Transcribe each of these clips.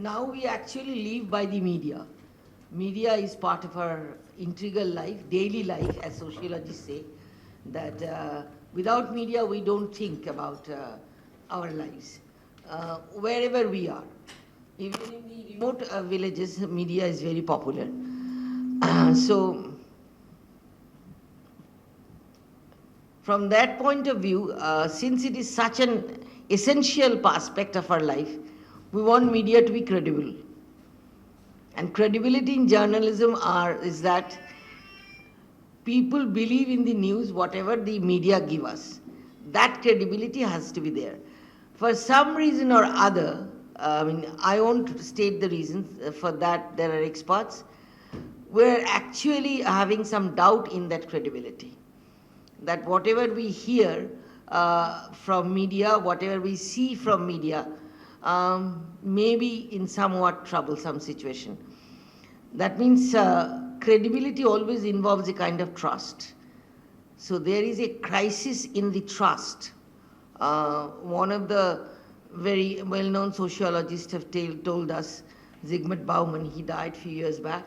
now we actually live by the media. Media is part of our integral life, daily life, as sociologists say, that without media we don't think about our lives, wherever we are. Even in the remote villages, media is very popular. So, from that point of view, since it is such an essential aspect of our life, we want media to be credible. And credibility in journalism is that people believe in the news, whatever the media give us. That credibility has to be there. For some reason or other, I won't state the reasons, for that there are experts, we're actually having some doubt in that credibility. That whatever we hear from media, whatever we see from media, may be in somewhat troublesome situation. That means credibility always involves a kind of trust. So there is a crisis in the trust. One of the very well-known sociologists have told us, Zygmunt Bauman, he died a few years back,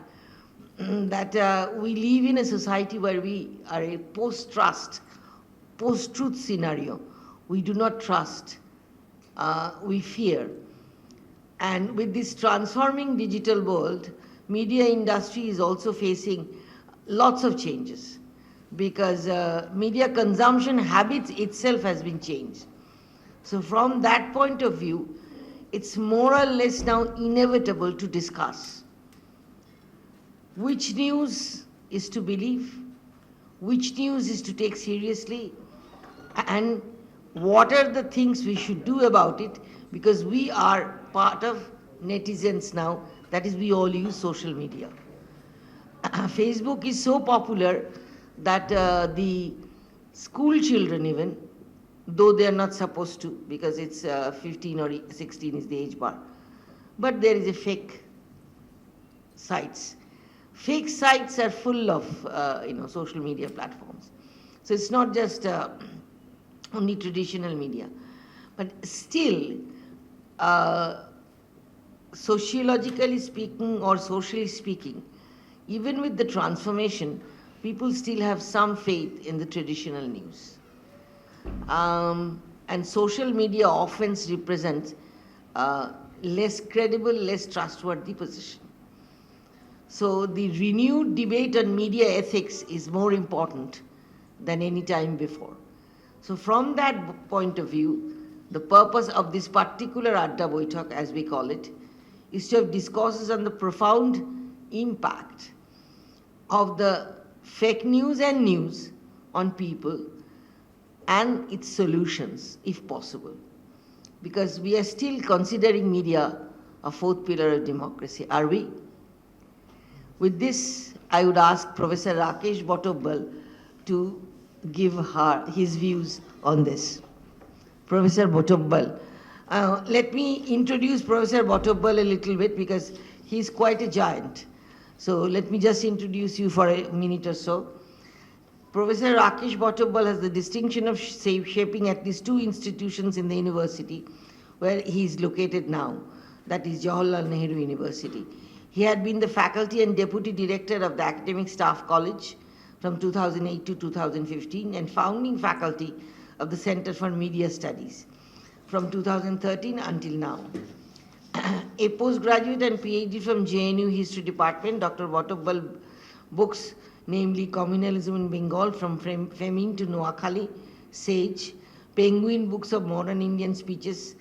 that we live in a society where we are a post-trust, post-truth scenario. We do not trust, we fear. And with this transforming digital world, media industry is also facing lots of changes because media consumption habits itself has been changed. So from that point of view, it's more or less now inevitable to discuss which news is to believe, which news is to take seriously, and what are the things we should do about it, because we are part of netizens now, that is, we all use social media. Facebook is so popular that the school children even, though they are not supposed to, because it's 15 or 16 is the age bar, but there is a fake sites. Fake sites are full of social media platforms. So it's not just only traditional media. But still, sociologically speaking or socially speaking, even with the transformation, people still have some faith in the traditional news. And social media often represents less credible, less trustworthy position. So the renewed debate on media ethics is more important than any time before. So from that point of view, the purpose of this particular Adda Baithak, as we call it, is to have discourses on the profound impact of the fake news and news on people and its solutions, if possible. Because we are still considering media a fourth pillar of democracy, are we? With this, I would ask Professor Rakesh Bottobbal to give his views on this. Professor Bottobbal. Let me introduce Professor Bottobbal a little bit because he's quite a giant. So let me just introduce you for a minute or so. Professor Rakesh Bottobbal has the distinction of shaping at least two institutions in the university where he is located now, that is Jawaharlal Nehru University. He had been the faculty and deputy director of the Academic Staff College from 2008 to 2015 and founding faculty of the Center for Media Studies from 2013 until now. A postgraduate and PhD from JNU History Department, Dr. Bottobbal books, namely Communalism in Bengal from Famine to Noakhali, Sage, Penguin Books of Modern Indian Speeches,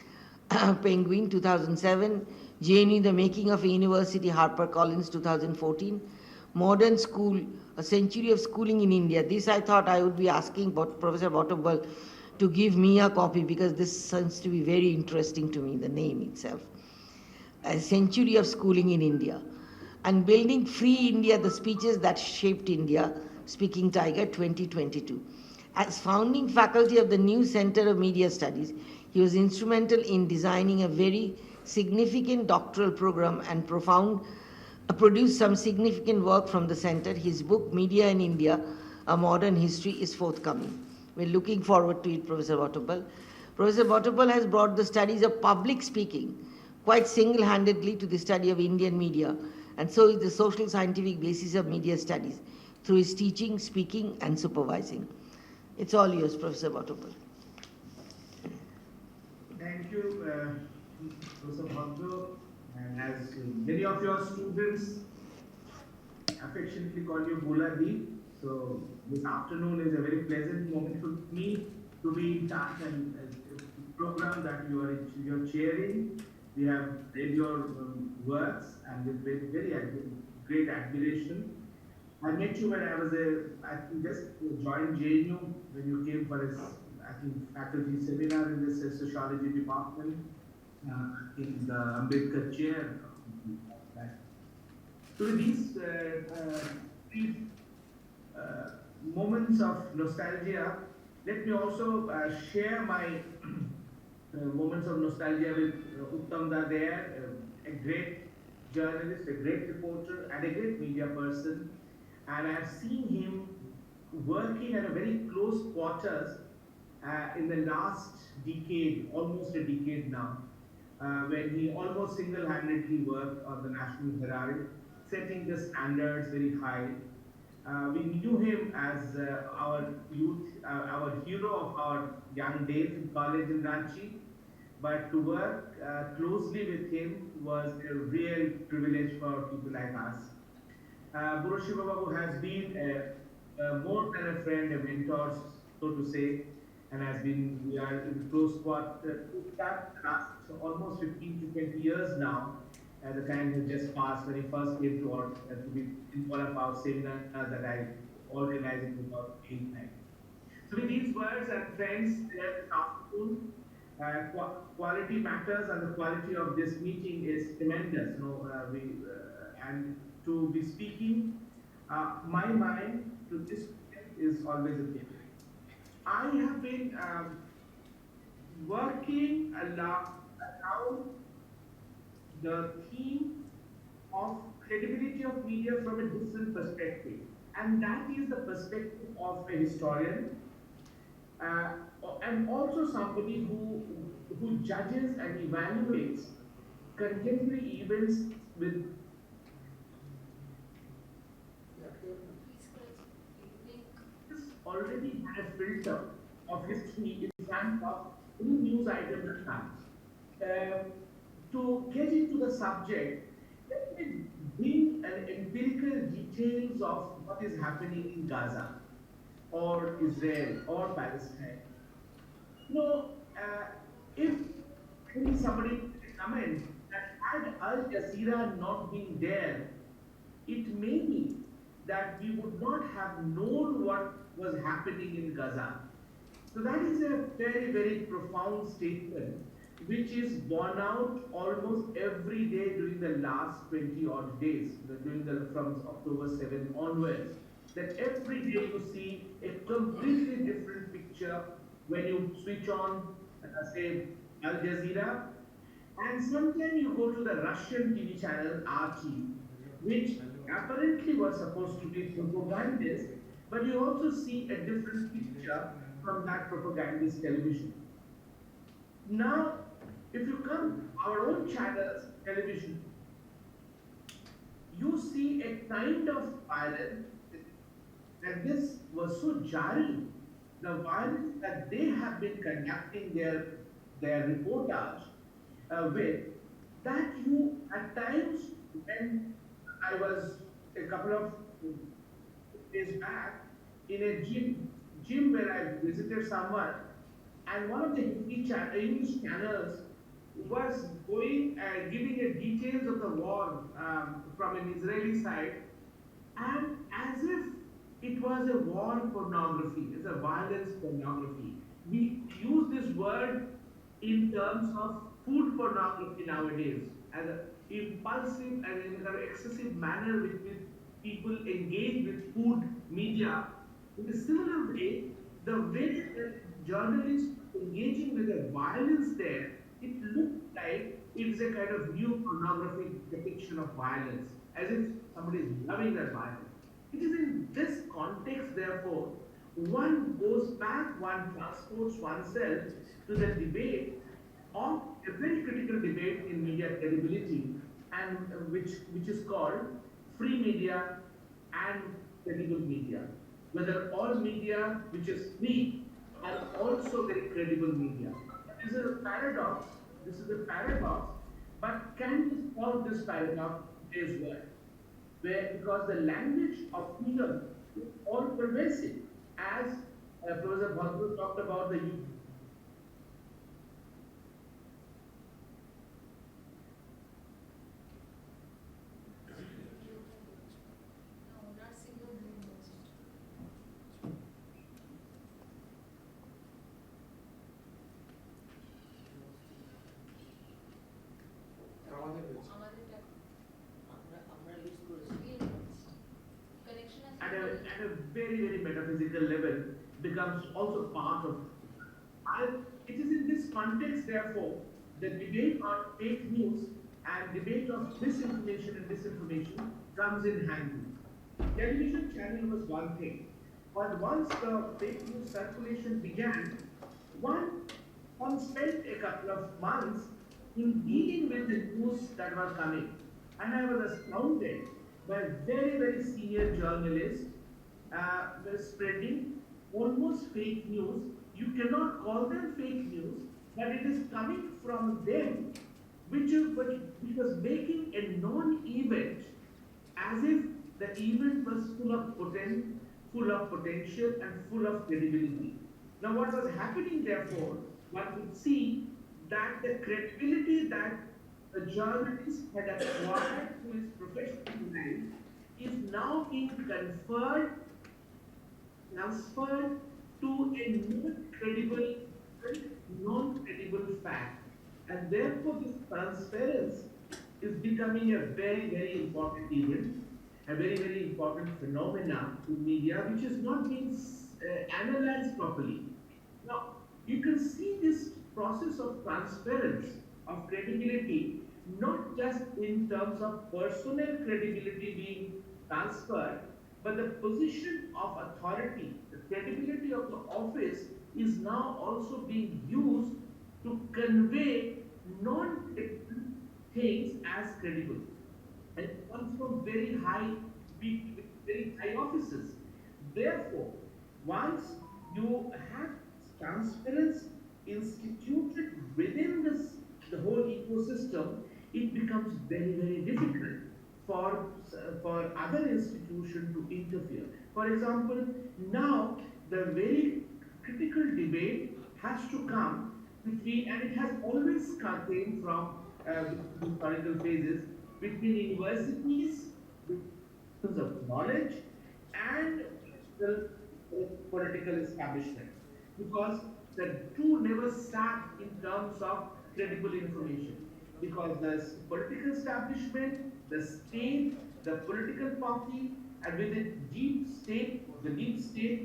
Penguin 2007, JNU The Making of a University, HarperCollins 2014, Modern School, A Century of Schooling in India. This I thought I would be asking Professor Bottobbal to give me a copy because this seems to be very interesting to me, the name itself. A Century of Schooling in India. And Building Free India, The Speeches That Shaped India, Speaking Tiger 2022. As founding faculty of the new Center of Media Studies, he was instrumental in designing a very significant doctoral program and produced some significant work from the center. His book, Media in India, A Modern History, is forthcoming. We're looking forward to it, Professor Bottobbal. Professor Bottobbal has brought the studies of public speaking, quite single handedly to the study of Indian media, and so is the social scientific basis of media studies through his teaching, speaking, and supervising. It's all yours, Professor Bhattapal. Thank you, Professor Bhagdo. And as many of your students affectionately call you Bula Di, so this afternoon is a very pleasant moment for me to be in touch and program that you're chairing. We have read your works and with great admiration. I met you when I was I think just joined JNU when you came for a, I think, faculty seminar in this sociology department in the Ambedkar chair. So with these brief uh, moments of nostalgia, let me also share my moments of nostalgia with Uttam Da there, a great journalist, a great reporter, and a great media person. And I've seen him working at a very close quarters in the last decade, almost a decade now, when he almost single-handedly worked on the National Herald, setting the standards very high. We knew him as our youth, our hero of our young days in college in Ranchi, but to work closely with him was a real privilege for people like us. Guru Shiva Babu has been more than a friend, a mentor, so to say, and has been, we are in close last almost 15 to 20 years now. The kind who just passed when he first came to be in one of our seminars that I organized in 2008. So with these words and friends there this afternoon, quality matters and the quality of this meeting is tremendous. And to be speaking, my mind to this is always a thing. I have been working a lot around the theme of credibility of media from a different perspective, and that is the perspective of a historian uh, and also somebody who judges and evaluates contemporary events with already had a filter of history in front of any news item that comes. Uh, to get into the subject, let me bring an empirical details of what is happening in Gaza or Israel or Palestine. You know, if maybe somebody comments that had Al Jazeera not been there, it may be that we would not have known what was happening in Gaza. So that is a very, very profound statement, which is borne out almost every day during the last 20 odd days, from October 7th onwards. That every day you see a completely different picture when you switch on, say, Al Jazeera, and sometimes you go to the Russian TV channel RT, which apparently was supposed to be propagandist, but you also see a different picture from that propagandist television. Now, if you come our own channels, television, you see a kind of violence, and this was so jarring. The violence that they have been conducting their reportage with, that you at times when I was a couple of days back in a gym where I visited someone, and one of the English channels was going giving a details of the war from an Israeli side, and as if it was a war pornography, it's a violence pornography. We use this word in terms of food pornography nowadays as an impulsive and in an excessive manner with which people engage with food media. In a similar way, the way that journalists engaging with the violence there, it looked like it's a kind of new pornographic depiction of violence, as if somebody is loving that violence. It is in this context, therefore, one goes back, one transports oneself to the debate of a very critical debate in media credibility, and which is called free media and credible media. Whether all media which is free are also very credible media. This is a paradox. This is a paradox. But can we solve this paradox in today's world? Where because the language of freedom is all pervasive, as Professor Bhadru talked about the at a very, very metaphysical level becomes also part of. It is in this context, therefore, the debate on fake news and debate of misinformation and disinformation comes in handy. Television channel was one thing, but once the fake news circulation began, one, one spent a couple of months in dealing with the news that was coming. And I was astounded by very, very senior journalists were spreading almost fake news. You cannot call them fake news, but it is coming from them, which was making a non-event as if the event was full of potential and full of credibility. Now, what was happening, therefore, one could see that the credibility that the journalist had acquired through his professional life is now being transferred to a non-credible fact. And therefore, this transference is becoming a very, very important event, a very, very important phenomenon in media, which is not being analyzed properly. Now, you can see this process of transference, of credibility, not just in terms of personal credibility being transferred, but the position of authority, the credibility of the office is now also being used to convey non-credible things as credible. And it comes from very high offices. Therefore, once you have transparency instituted within the whole ecosystem, it becomes very, very difficult for other institutions to interfere. For example, now the very critical debate has to come between, and it has always came from historical phases, between universities, of knowledge, and the political establishment, because the two never sat in terms of credible information, because the political establishment, the state, the political party, and with the deep state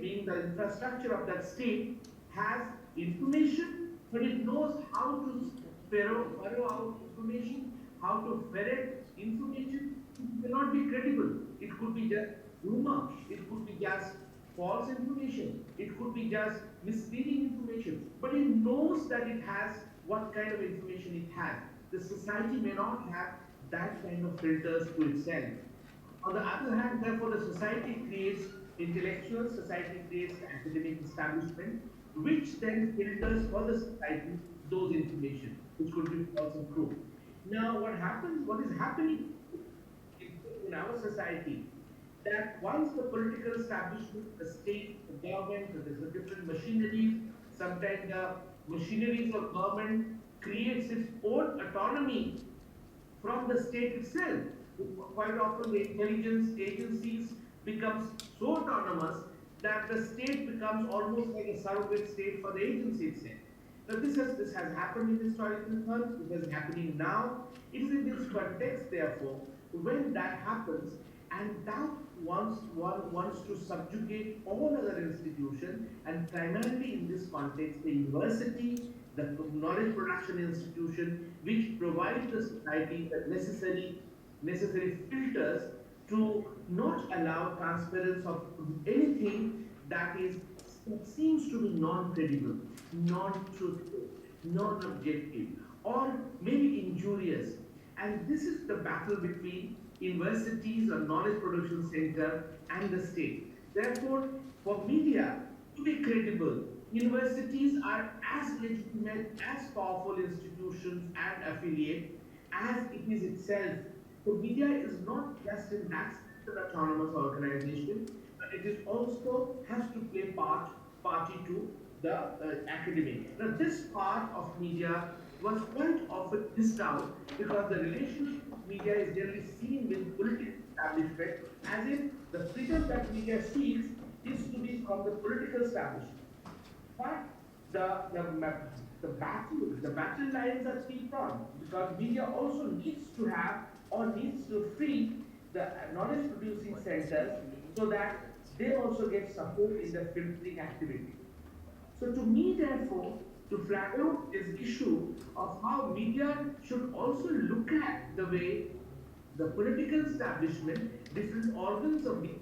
being the infrastructure of that state, has information, but it knows how to ferro out information, how to ferret information. It cannot be credible. It could be just rumor. It could be just false information. It could be just misleading information. But it knows that it has what kind of information it has. The society may not have that kind of filters to itself. On the other hand, therefore, the society creates intellectuals, society creates academic establishment, which then filters for the society those information, which could be false and true. Now, what is happening in our society, that once the political establishment, the state, the government, the different machineries, sometimes the machineries of government creates its own autonomy from the state itself. Quite often the intelligence agencies becomes so autonomous that the state becomes almost like a surrogate state for the agency itself. Now this has happened in historical terms, it is happening now. It is in this context, therefore, when that happens, and that one wants to subjugate all other institutions, and primarily in this context, the university, the knowledge production institution, which provides the society the necessary filters to not allow transference of anything that seems to be non-credible, non-truthful, non-objective, or maybe injurious. And this is the battle between universities or knowledge production center and the state. Therefore, for media to be credible, universities are as legitimate, as powerful institutions and affiliate as it is itself. So media is not just in that sense an autonomous organization, but it is also has to play party to the academic. Now, this part of media was quite often missed out because the relationship of media is generally seen with political establishment as if the freedom that media seeks is to be from the political establishment. But the battle lines are still drawn because media also needs to have or needs to free the knowledge producing centers so that they also get support in the filtering activity. So to me, therefore, to flag out this issue of how media should also look at the way the political establishment, different organs of media.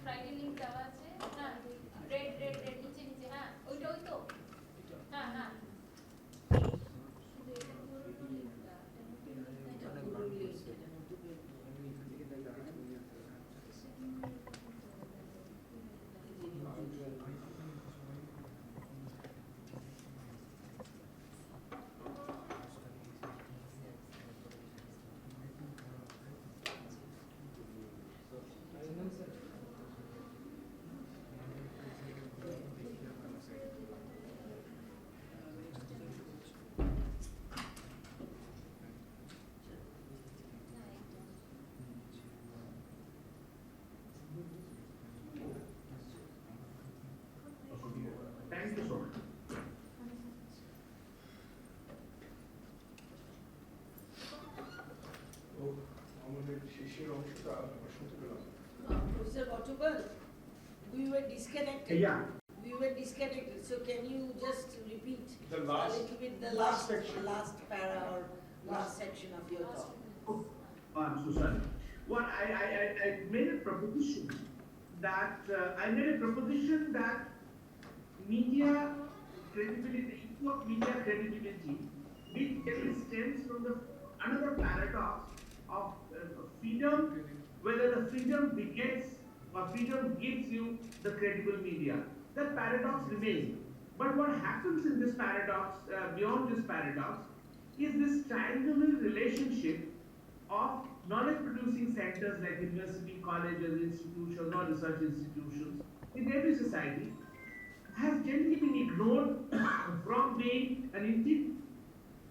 Friday link দেওয়া আছে না red red red নিচে নিচে হ্যাঁ ওইটা ওই তো হ্যাঁ হ্যাঁ Thank you so much. Professor Gotobal, we were disconnected. Yeah. We were disconnected. So can you just repeat The last- a little bit the last section. last para or last section of your talk? Oh, I'm so sorry. Well, I made a proposition that media credibility, the issue of media credibility, which really stems from the another paradox of freedom, whether the freedom begets or freedom gives you the credible media. That paradox remains. But what happens in this paradox, beyond this paradox, is this triangular relationship of knowledge producing centers like university, colleges, institutions, or research institutions in every society has generally been ignored from being an integral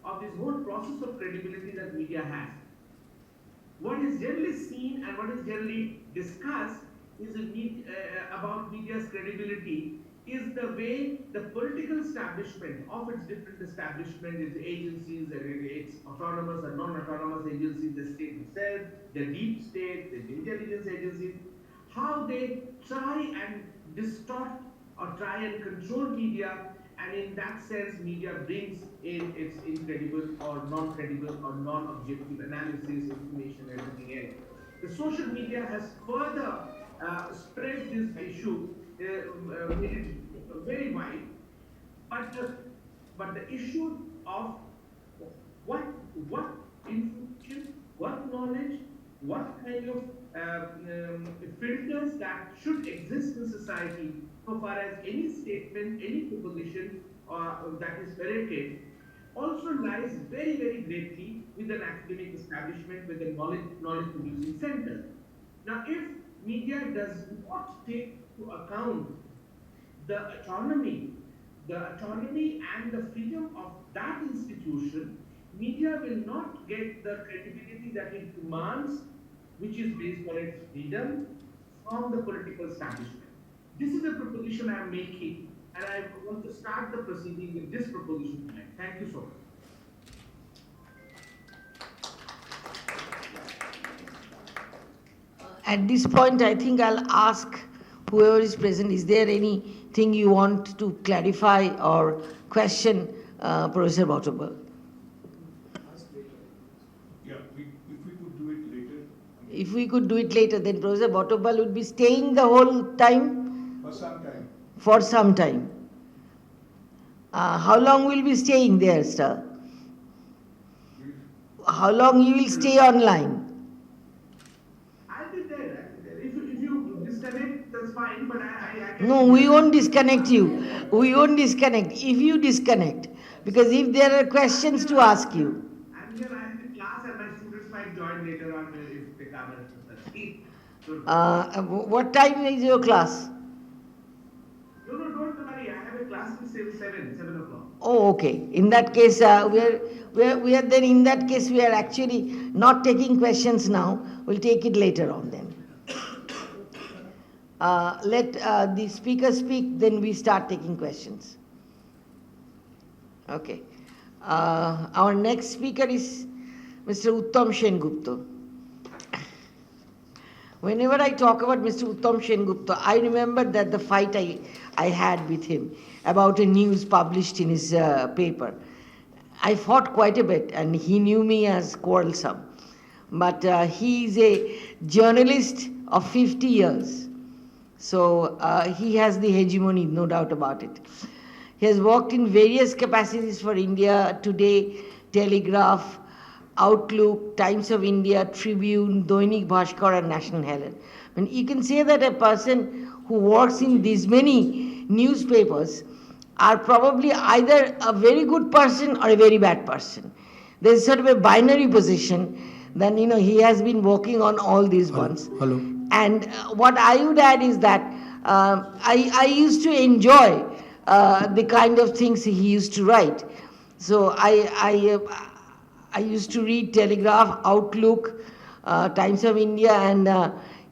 of this whole process of credibility that media has. What is generally seen and what is generally discussed is about media's credibility is the way the political establishment of its different establishments, its agencies, its autonomous and non-autonomous agencies, the state itself, the deep state, the intelligence agencies, how they try and distort or try and control media, and in that sense media brings in its incredible or non-credible or non-objective analysis, information, everything else. The social media has further spread this issue, made it very wide, but the issue of what information, what knowledge, what kind of filters that should exist in society so far as any statement, any proposition that is parented also lies very, very greatly with an academic establishment, with a knowledge producing center. Now, if media does not take into account the autonomy and the freedom of that institution, media will not get the credibility that it demands, which is based on its freedom, from the political establishment. This is the proposition I am making, and I want to start the proceeding with this proposition tonight. Thank you so much. At this point, I think I'll ask whoever is present, is there anything you want to clarify or question Professor Botobal? Yeah, if we could do it later. If we could do it later, then Professor Botobal would be staying the whole time? For some time. For some time. How long will be staying there, sir? How long you will stay online? I'll be there. If you disconnect, that's fine, but I can... No, we won't disconnect you. We won't disconnect. If you disconnect, because if there are questions to ask you. I'm here, I'm in class, and my students might join later on if they come and What time is your class? No, don't worry. I have a class till 7 o'clock. Oh, okay. In that case, we are then. In that case, we are actually not taking questions now. We'll take it later on then. Let the speaker speak. Then we start taking questions. Okay. Our next speaker is Mr. Uttam Sengupta. Whenever I talk about Mr. Uttam Sengupta, I remember that the fight I had with him about a news published in his paper. I fought quite a bit, and he knew me as quarrelsome. But he is a journalist of 50 years. So he has the hegemony, no doubt about it. He has worked in various capacities for India Today, Telegraph, Outlook, Times of India, Tribune, Doinik Bhaskar, and National Herald. And you can say that a person who works in these many newspapers are probably either a very good person or a very bad person. There's sort of a binary position. Then, he has been working on all these ones. Hello. And what I would add is that I used to enjoy the kind of things he used to write. So I used to read Telegraph, Outlook, Times of India, and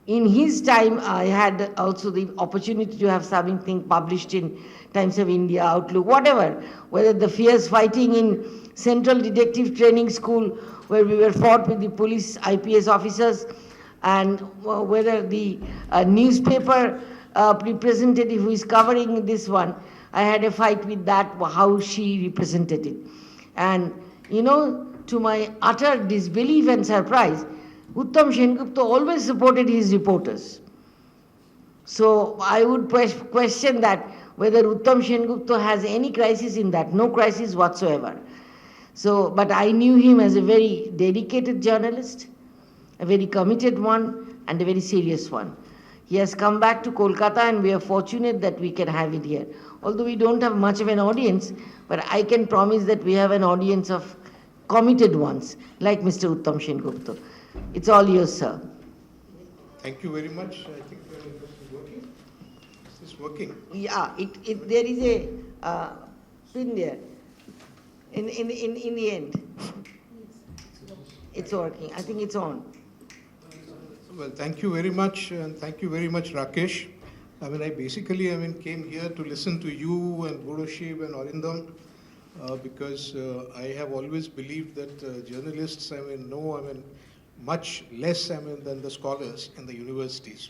in his time I had also the opportunity to have something published in Times of India, Outlook, whatever, whether the fierce fighting in Central Detective Training School where we were fought with the police IPS officers, and whether the newspaper representative who is covering this one, I had a fight with that, how she represented it. And to my utter disbelief and surprise, Uttam Sengupta always supported his reporters. So I would question that whether Uttam Sengupta has any crisis in that. No crisis whatsoever. So, but I knew him as a very dedicated journalist, a very committed one, and a very serious one. He has come back to Kolkata, and we are fortunate that we can have it here. Although we don't have much of an audience, but I can promise that we have an audience of committed ones, like Mr. Uttam Sengupta. It's all yours, sir. Thank you very much. I think this is working. Is this working? Yeah, there is a pin there. In the end, it's working. I think it's on. Well, thank you very much, and thank you very much, Rakesh. I basically came here to listen to you and Bodoshib and Arindam because I have always believed that journalists, know, much less, than the scholars in the universities.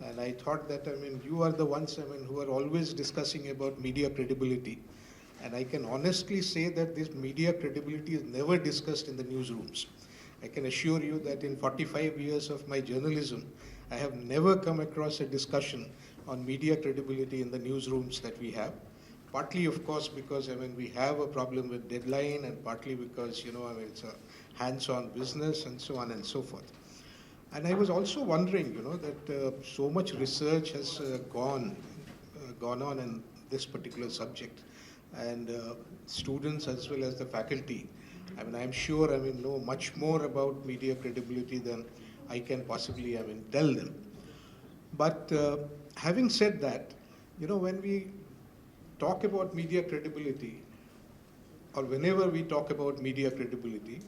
And I thought that, you are the ones, who are always discussing about media credibility. And I can honestly say that this media credibility is never discussed in the newsrooms. I can assure you that in 45 years of my journalism, I have never come across a discussion on media credibility in the newsrooms that we have. Partly, of course, because we have a problem with deadline, and partly because it's a hands-on business and so on and so forth. And I was also wondering, that so much research has gone on in this particular subject, and students as well as the faculty. I'm sure know much more about media credibility than I can possibly tell them. But having said that, when we talk about media credibility, or whenever we talk about media credibility,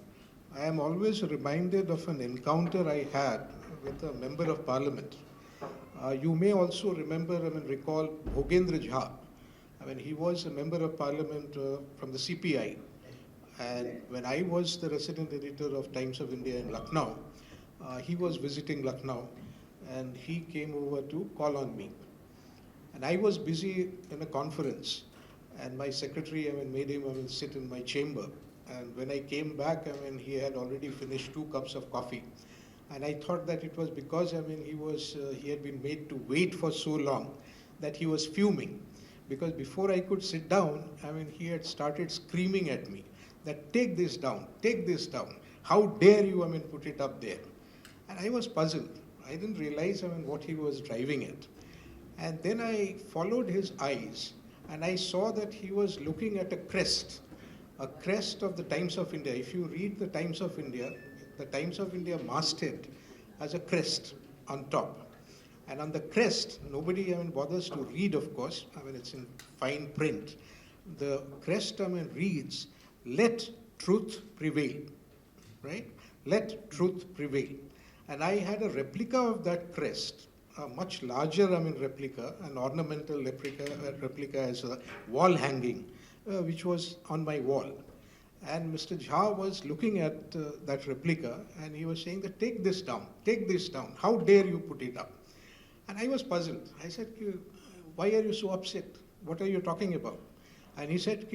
I am always reminded of an encounter I had with a member of parliament You may also remember, recall Bhogendra Jha. He was a member of parliament from the CPI. And when I was the resident editor of Times of India in Lucknow, he was visiting Lucknow and he came over to call on me. And I was busy in a conference and my secretary made him sit in my chamber. And when I came back, he had already finished 2 cups of coffee. And I thought that it was because he had been made to wait for so long that he was fuming. Because before I could sit down, he had started screaming at me that take this down, how dare you put it up there. And I was puzzled. I didn't realize what he was driving at. And then I followed his eyes and I saw that he was looking at a crest of the Times of India. If you read the Times of India masthead has a crest on top. And on the crest, nobody bothers to read, of course. It's in fine print. The crest reads, let truth prevail, right? Let truth prevail. And I had a replica of that crest, a much larger replica, an ornamental replica as a wall hanging, which was on my wall. And Mr. Jha was looking at that replica and he was saying that take this down, how dare you put it up? And I was puzzled. I said, why are you so upset? What are you talking about? And he said,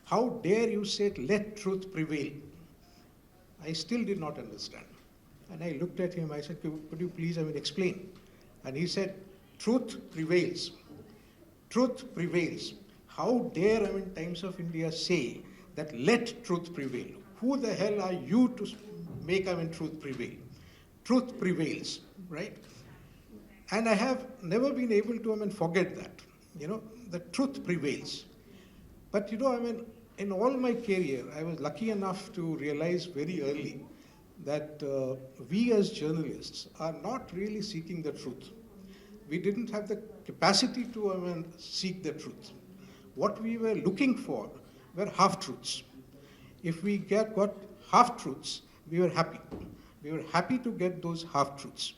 how dare you say let truth prevail? I still did not understand. And I looked at him, I said, could you please explain? And he said, truth prevails. Truth prevails. How dare Times of India say that let truth prevail? Who the hell are you to make truth prevail? Truth prevails, right? And I have never been able to forget that, the truth prevails. But in all my career, I was lucky enough to realize very early that we as journalists are not really seeking the truth. We didn't have the capacity to seek the truth. What we were looking for were half-truths. If we got half-truths, we were happy. We were happy to get those half-truths.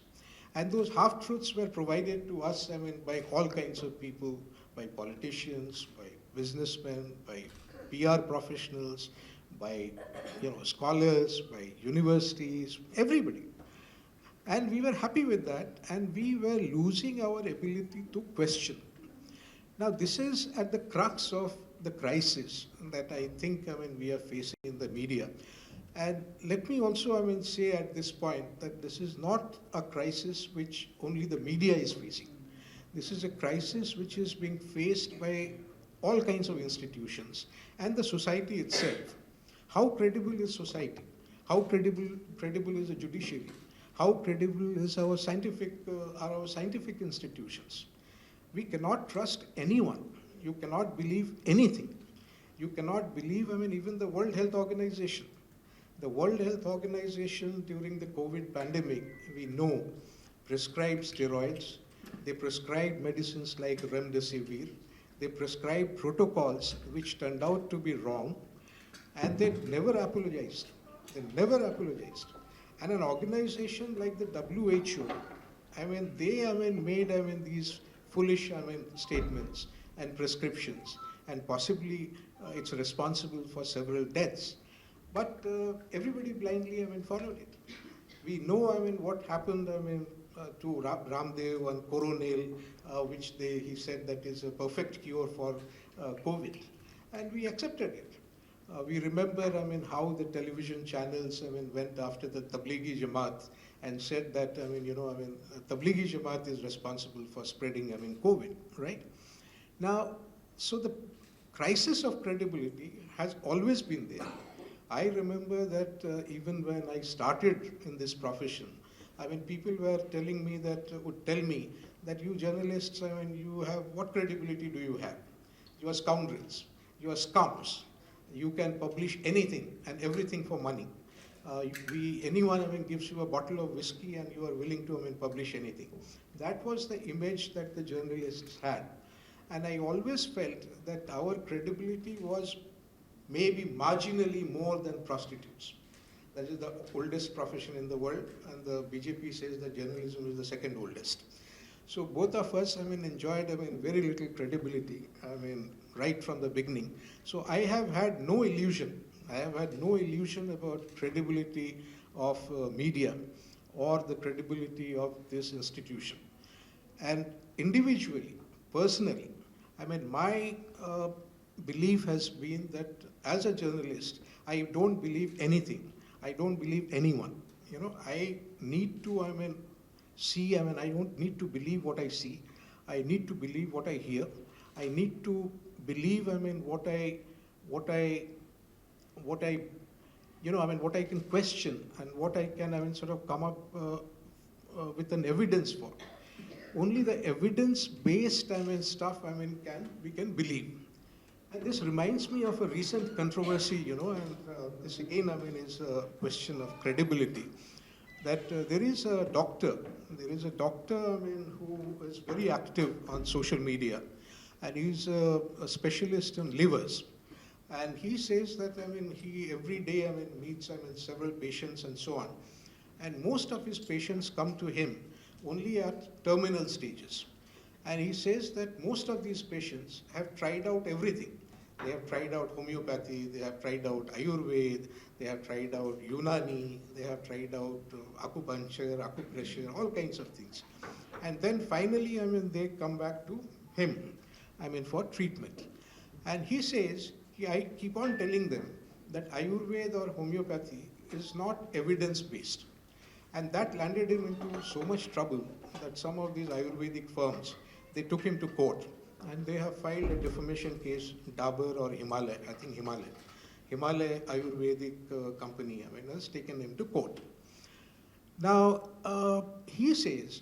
And those half-truths were provided to us, by all kinds of people, by politicians, by businessmen, by PR professionals, by scholars, by universities, everybody. And we were happy with that, and we were losing our ability to question. Now, this is at the crux of the crisis that I think we are facing in the media. And let me also say at this point that this is not a crisis which only the media is facing. This is a crisis which is being faced by all kinds of institutions and the society itself. How credible is society? How credible is the judiciary? How credible is our scientific institutions? We cannot trust anyone. You cannot believe anything. You cannot believe, even the World Health Organization. The World Health Organization during the COVID pandemic, we know, prescribed steroids. They prescribed medicines like remdesivir. They prescribed protocols which turned out to be wrong. And they never apologized. And an organization like the WHO, they made these foolish statements and prescriptions, and possibly it's responsible for several deaths. But everybody blindly followed it. We know what happened to Ramdev and Coronel, which he said that is a perfect cure for COVID, and we accepted it. We remember how the television channels went after the Tablighi Jamaat and said that Tablighi Jamaat is responsible for spreading COVID, right? Now, so the crisis of credibility has always been there. I remember that even when I started in this profession, people were would tell me that you journalists, you have, what credibility do you have? You are scoundrels, you are scums, you can publish anything and everything for money. Anyone gives you a bottle of whiskey and you are willing to publish anything. That was the image that the journalists had. And I always felt that our credibility was maybe marginally more than prostitutes. That is the oldest profession in the world, and the BJP says that journalism is the second oldest. So both of us, enjoyed, very little credibility, right from the beginning. So I have had no illusion. I have had no illusion about credibility of media or the credibility of this institution. And individually, personally, my belief has been that as a journalist, I don't believe anything. I don't believe anyone. I need to, see, I don't need to believe what I see. I need to believe what I hear. I need to believe, what I, what I can question and what I can, sort of come up with an evidence for. Only the evidence-based, stuff, we can believe. And this reminds me of a recent controversy, and this again, is a question of credibility. That there is a doctor, who is very active on social media, and he's a specialist in livers. And he says that, he every day, meets, several patients and so on. And most of his patients come to him only at terminal stages. And he says that most of these patients have tried out everything. They have tried out homeopathy, they have tried out Ayurveda, they have tried out Unani, they have tried out acupuncture, acupressure, all kinds of things. And then finally, they come back to him, for treatment. And he says, I keep on telling them that Ayurveda or homeopathy is not evidence-based. And that landed him into so much trouble that some of these Ayurvedic firms, they took him to court. And they have filed a defamation case, Dabur or Himalaya, I think Himalaya. Himalaya Ayurvedic company, has taken him to court. Now, he says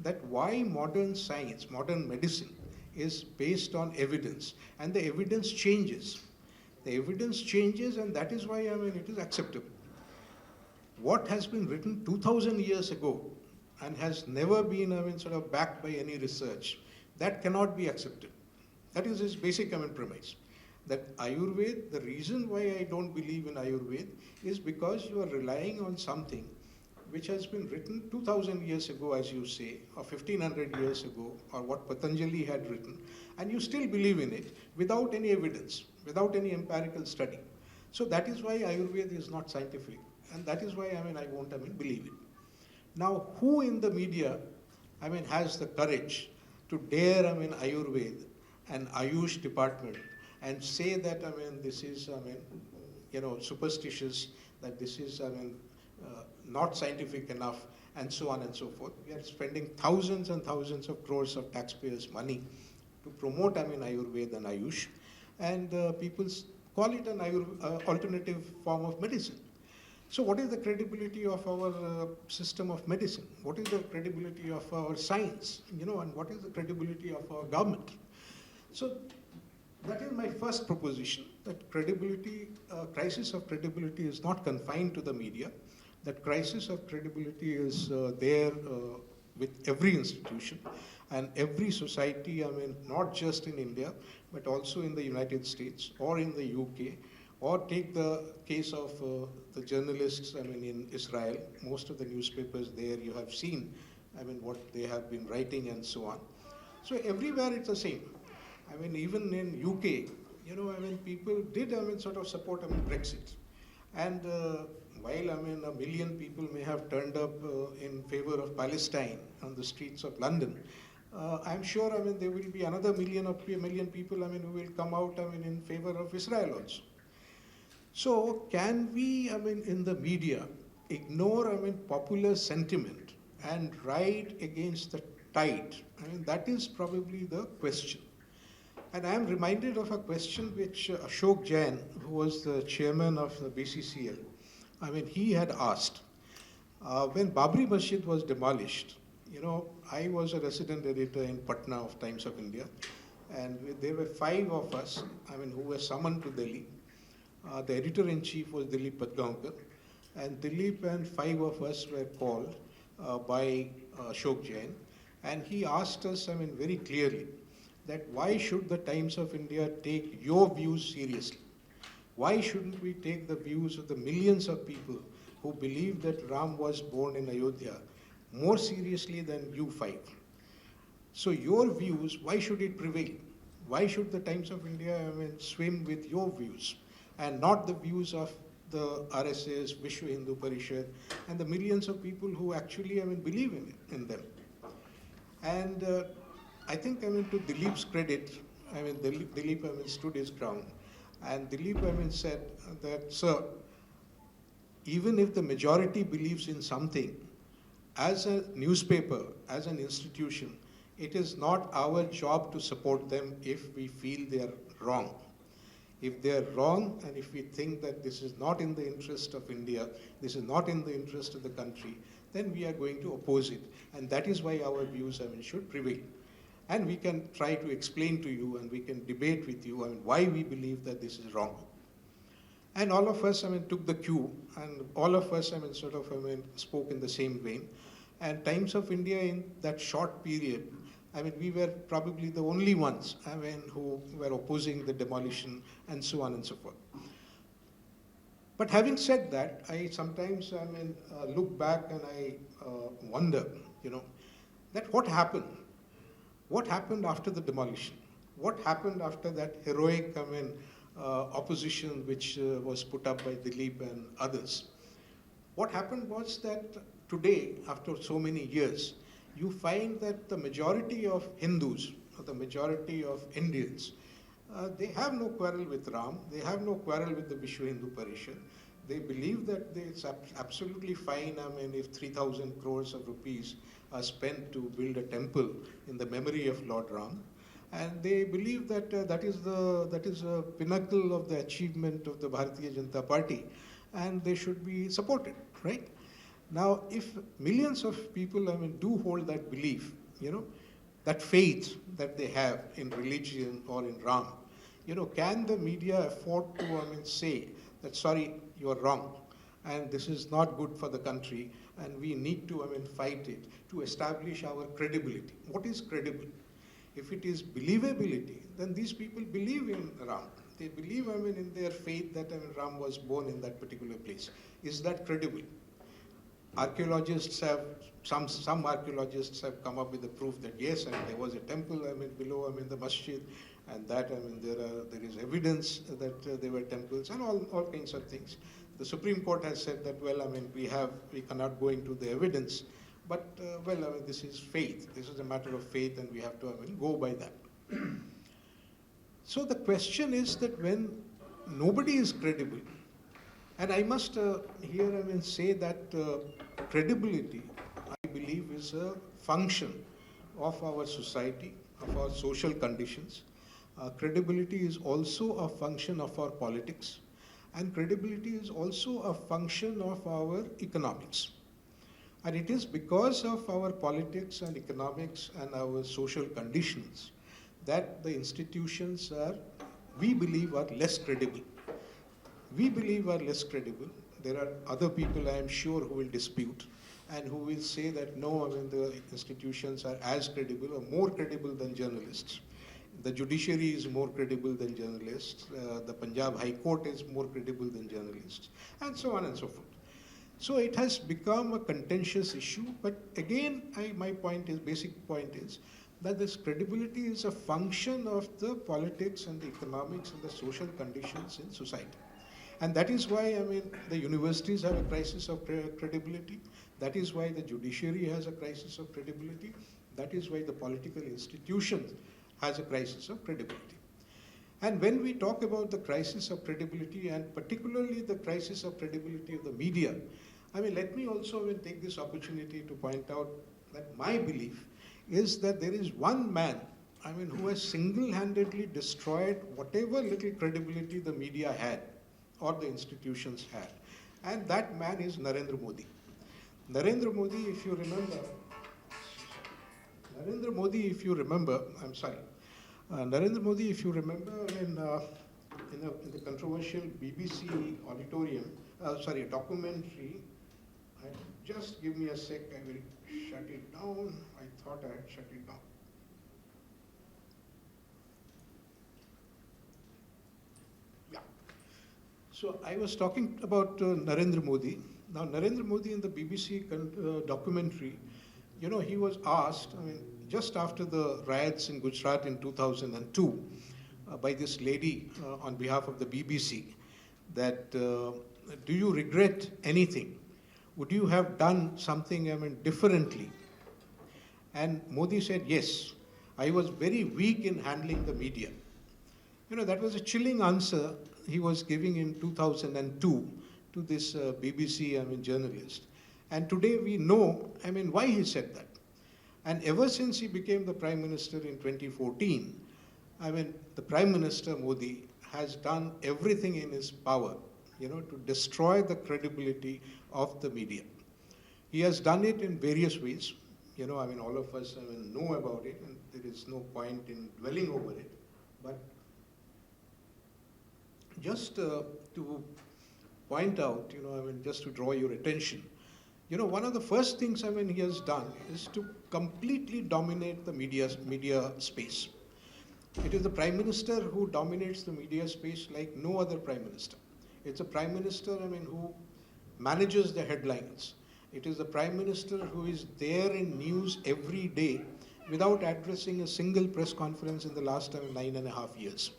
that why modern science, modern medicine is based on evidence, and the evidence changes. The evidence changes, and that is why, it is acceptable. What has been written 2,000 years ago and has never been, sort of backed by any research, that cannot be accepted. That is his basic premise. That Ayurveda, the reason why I don't believe in Ayurveda is because you are relying on something which has been written 2,000 years ago, as you say, or 1,500 years ago, or what Patanjali had written, and you still believe in it without any evidence, without any empirical study. So that is why Ayurveda is not scientific, and that is why I won't believe it. Now, who in the media has the courage to dare, Ayurveda and Ayush department and say that, this is, superstitious, that this is, not scientific enough, and so on and so forth. We are spending thousands and thousands of crores of taxpayers' money to promote, Ayurveda and Ayush, and people call it an alternative form of medicine. So what is the credibility of our system of medicine? What is the credibility of our science? And what is the credibility of our government? So that is my first proposition, that credibility, crisis of credibility is not confined to the media. That crisis of credibility is there with every institution and every society, not just in India, but also in the United States or in the UK. Or take the case of the journalists, in Israel. Most of the newspapers there, you have seen, what they have been writing and so on. So everywhere it's the same. Even in UK, people did, sort of support, Brexit. And while, a million people may have turned up in favor of Palestine on the streets of London, I'm sure, there will be another million people, who will come out, in favor of Israel also. So can we, in the media, ignore, popular sentiment and ride against the tide? That is probably the question. And I am reminded of a question which Ashok Jain, who was the chairman of the BCCL, he had asked. When Babri Masjid was demolished, I was a resident editor in Patna of Times of India, and there were 5 of us, who were summoned to Delhi. The editor-in-chief was Dilip Padgaonkar, and Dilip and 5 of us were called by Ashok Jain, and he asked us, very clearly, that why should the Times of India take your views seriously? Why shouldn't we take the views of the millions of people who believe that Ram was born in Ayodhya more seriously than you 5? So your views, why should it prevail? Why should the Times of India swim with your views and not the views of the RSS, Vishwa Hindu Parishad, and the millions of people who actually believe in them? And I think to Dilip's credit, Dilip stood his ground, and Dilip said that, sir, even if the majority believes in something, as a newspaper, as an institution, it is not our job to support them if we feel they are wrong. If they are wrong, and if we think that this is not in the interest of India, this is not in the interest of the country, then we are going to oppose it. And that is why our views should prevail. And we can try to explain to you, and we can debate with you why we believe that this is wrong. And all of us took the cue, and all of us spoke in the same vein. And Times of India, in that short period, we were probably the only ones who were opposing the demolition and so on and so forth. But having said that, I sometimes look back and I wonder, that what happened? What happened after the demolition? What happened after that heroic opposition which was put up by Dilip and others? What happened was that today, after so many years, you find that the majority of Hindus, or the majority of Indians, they have no quarrel with Ram, they have no quarrel with the Vishwa Hindu Parishad. They believe that it's absolutely fine, if 3,000 crores of rupees are spent to build a temple in the memory of Lord Ram. And they believe that that is a pinnacle of the achievement of the Bharatiya Janata Party, and they should be supported, right? Now, if millions of people do hold that belief, that faith that they have in religion or in Ram, can the media afford to say that, sorry, you are wrong, and this is not good for the country, and we need to fight it to establish our credibility? What is credible? If it is believability, then these people believe in Ram. They believe in their faith that Ram was born in that particular place. Is that credible? Archaeologists have, some archaeologists have come up with the proof that yes, there was a temple below the masjid, and that there is evidence that there were temples and all kinds of things. The Supreme Court has said that, well, we cannot go into the evidence, but this is faith. This is a matter of faith, and we have to go by that. So the question is that when nobody is credible, and I must here say that credibility, I believe, is a function of our society, of our social conditions. Credibility is also a function of our politics, and credibility is also a function of our economics. And it is because of our politics and economics and our social conditions that the institutions are, we believe, are less credible. We believe are less credible. There are other people, I am sure, who will dispute and who will say that no, the institutions are as credible or more credible than journalists. The judiciary is more credible than journalists. The Punjab High Court is more credible than journalists, and so on and so forth. So it has become a contentious issue, but again, my basic point is that this credibility is a function of the politics and the economics and the social conditions in society. And that is why, the universities have a crisis of credibility. That is why the judiciary has a crisis of credibility. That is why the political institutions has a crisis of credibility. And when we talk about the crisis of credibility, and particularly the crisis of credibility of the media, let me also take this opportunity to point out that my belief is that there is one man, who has single-handedly destroyed whatever little credibility the media had or the institutions had. And that man is Narendra Modi. Narendra Modi, if you remember, Narendra Modi, if you remember in the controversial BBC auditorium, documentary, just give me a sec, I will shut it down. I thought I had shut it down. Yeah. So I was talking about Narendra Modi. Now, Narendra Modi in the BBC documentary, he was asked, just after the riots in Gujarat in 2002 by this lady on behalf of the BBC that do you regret anything? Would you have done something differently? And Modi said, yes, I was very weak in handling the media. That was a chilling answer he was giving in 2002 to this BBC journalist. And today we know why he said that. And ever since he became the Prime Minister in 2014, the Prime Minister Modi has done everything in his power, to destroy the credibility of the media. He has done it in various ways. All of us know about it, and there is no point in dwelling over it. But just to point out, just to draw your attention, one of the first things he has done is to completely dominate the media space. It is the Prime Minister who dominates the media space like no other Prime Minister. It's a Prime Minister who manages the headlines. It is the Prime Minister who is there in news every day without addressing a single press conference in the last 9.5 years.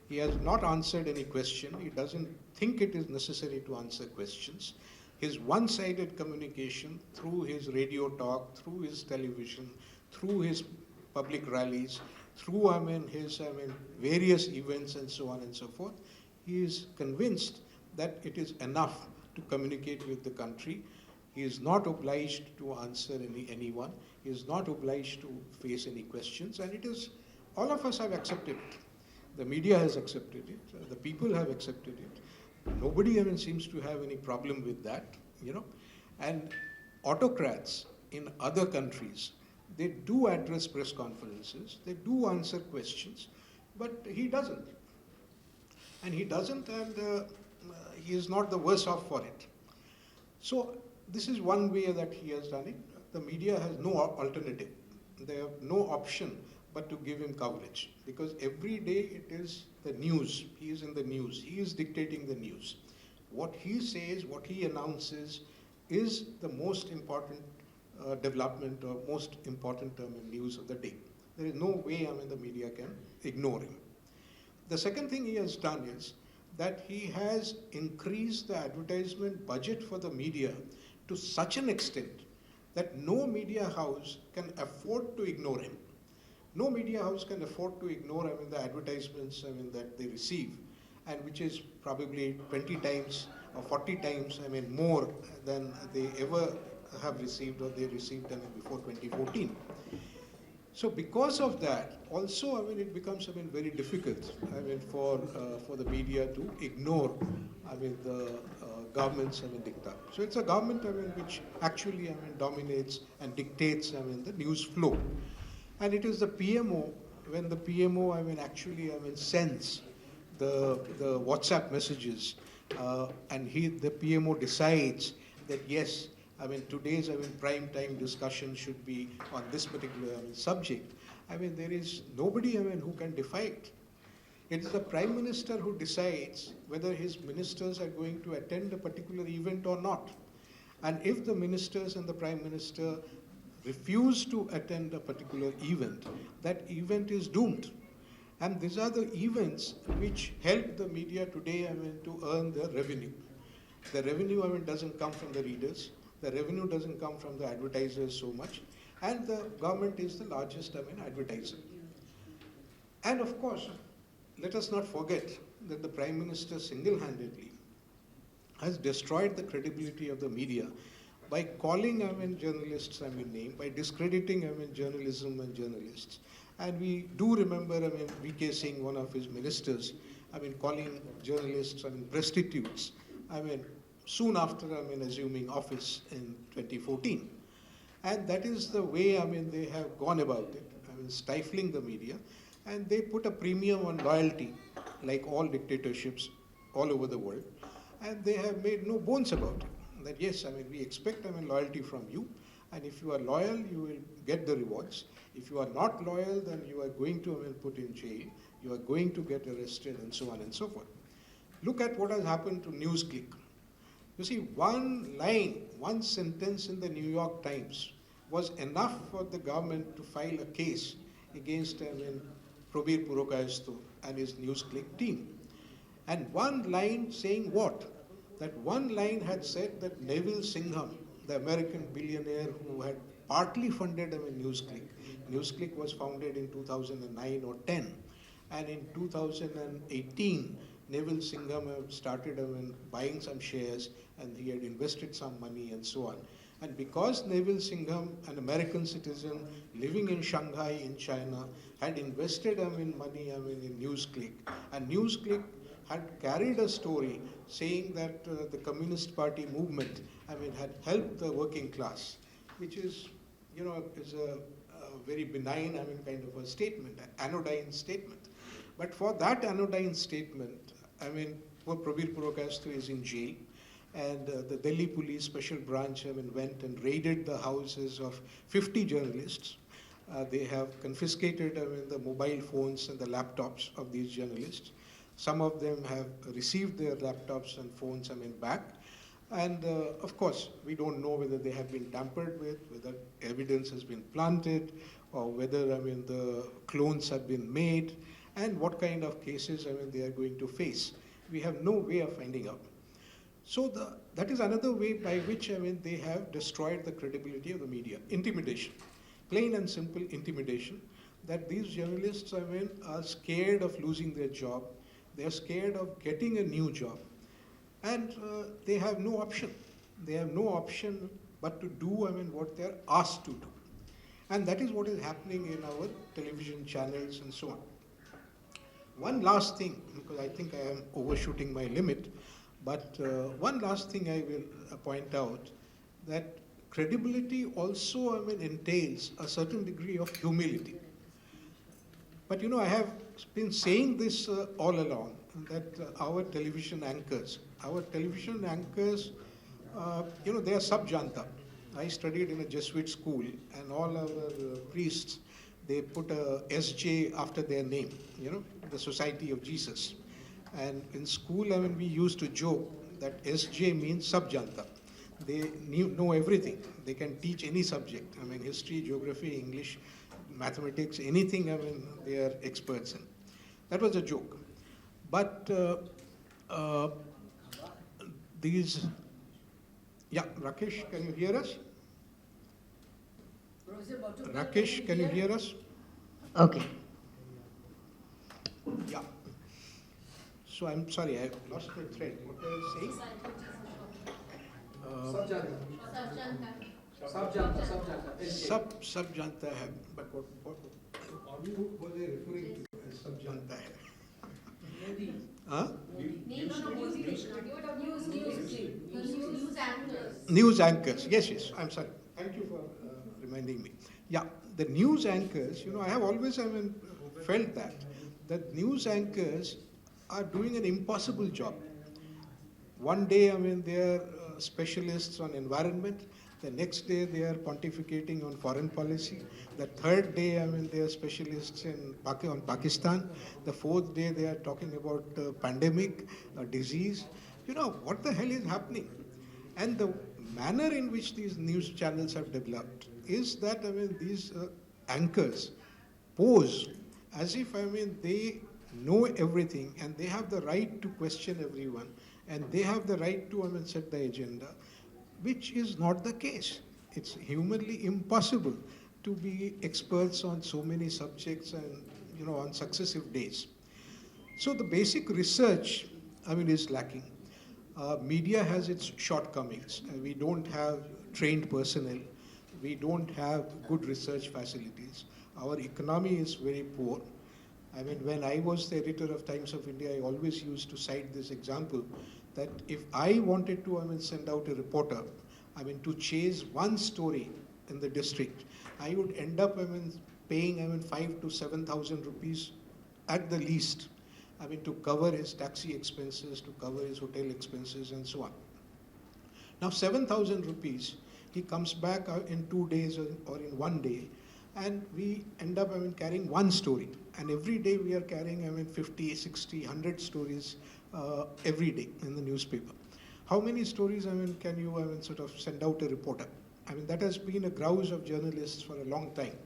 He has not answered any question. He doesn't think it is necessary to answer questions. His one-sided communication through his radio talk, through his television, through his public rallies, through his various events and so on and so forth, he is convinced that it is enough to communicate with the country. He is not obliged to answer anyone. He is not obliged to face any questions, and it is all of us have accepted it. The media has accepted it. The people have accepted it. Nobody seems to have any problem with that, And autocrats in other countries, they do address press conferences, they do answer questions, but he doesn't. And he doesn't, and he is not the worse off for it. So this is one way that he has done it. The media has no alternative. They have no option but to give him coverage, because every day it is the news. He is in the news. He is dictating the news. What he says, what he announces is the most important development or most important news of the day. There is no way the media can ignore him. The second thing he has done is that he has increased the advertisement budget for the media to such an extent that no media house can afford to ignore him. No media house can afford to ignore the advertisements that they receive, and which is probably 20 times or 40 times more than they ever have received or they received before 2014. So because of that, also it becomes very difficult for the media to ignore the government's diktat. So it's a government which actually dominates and dictates the news flow. And it is the PMO, when the PMO actually sends the WhatsApp messages, and the PMO decides that yes, today's prime time discussion should be on this particular subject. There is nobody who can defy it. It is the Prime Minister who decides whether his ministers are going to attend a particular event or not. And if the ministers and the Prime Minister refuse to attend a particular event, that event is doomed. And these are the events which help the media today to earn their revenue. The revenue doesn't come from the readers. The revenue doesn't come from the advertisers so much. And the government is the largest advertiser. And of course, let us not forget that the Prime Minister single-handedly has destroyed the credibility of the media by calling journalists name, by discrediting journalism and journalists. And we do remember V.K. Singh, one of his ministers, calling journalists prostitutes, soon after assuming office in 2014. And that is the way they have gone about it, stifling the media. And they put a premium on loyalty, like all dictatorships all over the world. And they have made no bones about it. That yes, we expect loyalty from you, and if you are loyal, you will get the rewards. If you are not loyal, then you are going to put in jail, you are going to get arrested, and so on and so forth. Look at what has happened to NewsClick. You see, one line, one sentence in the New York Times was enough for the government to file a case against Probir Purokayasthu and his NewsClick team. And one line saying what? That one line had said that Neville Singham, the American billionaire who had partly funded NewsClick. NewsClick was founded in 2009 or 10. And in 2018, Neville Singham started buying some shares, and he had invested some money and so on. And because Neville Singham, an American citizen living in Shanghai in China, had invested money in NewsClick, and NewsClick had carried a story saying that the Communist Party movement had helped the working class, which is, is a very benign kind of a statement, an anodyne statement. But for that anodyne statement, poor Probir Purokayasthu is in jail, and the Delhi Police Special Branch went and raided the houses of 50 journalists. They have confiscated the mobile phones and the laptops of these journalists. Some of them have received their laptops and phones back. And of course, we don't know whether they have been tampered with, whether evidence has been planted, or whether the clones have been made, and what kind of cases they are going to face. We have no way of finding out. So that is another way by which they have destroyed the credibility of the media. Intimidation, plain and simple intimidation, that these journalists are scared of losing their job. They are scared of getting a new job, and they have no option. They have no option but to do what they are asked to do. And that is what is happening in our television channels and so on. One last thing, because I think I am overshooting my limit, but one last thing I will point out, that credibility also entails a certain degree of humility. But I have been saying this all along, that our television anchors, they are sub-janta. I studied in a Jesuit school, and all our priests, they put a SJ after their name, the Society of Jesus. And in school, we used to joke that SJ means sub-janta. They know everything. They can teach any subject. History, geography, English, mathematics, anything, they are experts in. That was a joke. But Rakesh, can you hear us? Rakesh, can you hear us? Okay. Yeah. So I'm sorry, I lost the thread. What was I saying? Sub-janta hai. But what was I referring to as sub-janta hai? Huh? News anchors. Yes. I'm sorry. Thank you for reminding me. Yeah, the news anchors, I have always felt that news anchors are doing an impossible job. One day, they are specialists on environment. The next day, they are pontificating on foreign policy. The third day, they are specialists on Pakistan. The fourth day, they are talking about pandemic, disease. What the hell is happening? And the manner in which these news channels have developed is that, these anchors pose as if, they know everything, and they have the right to question everyone, and they have the right to set the agenda, which is not the case. It's humanly impossible to be experts on so many subjects and on successive days. So the basic research is lacking. Media has its shortcomings. We don't have trained personnel. We don't have good research facilities. Our economy is very poor. When I was the editor of Times of India, I always used to cite this example that if I wanted to send out a reporter to chase one story in the district, I would end up paying 5,000 to 7,000 rupees at the least to cover his taxi expenses, to cover his hotel expenses and so on. Now 7,000 rupees, he comes back in 2 days or in 1 day, and we end up carrying one story. And every day we are carrying 50, 60, 100 stories every day in the newspaper. How many stories can you sort of send out a reporter? I mean, that has been a grouse of journalists for a long time,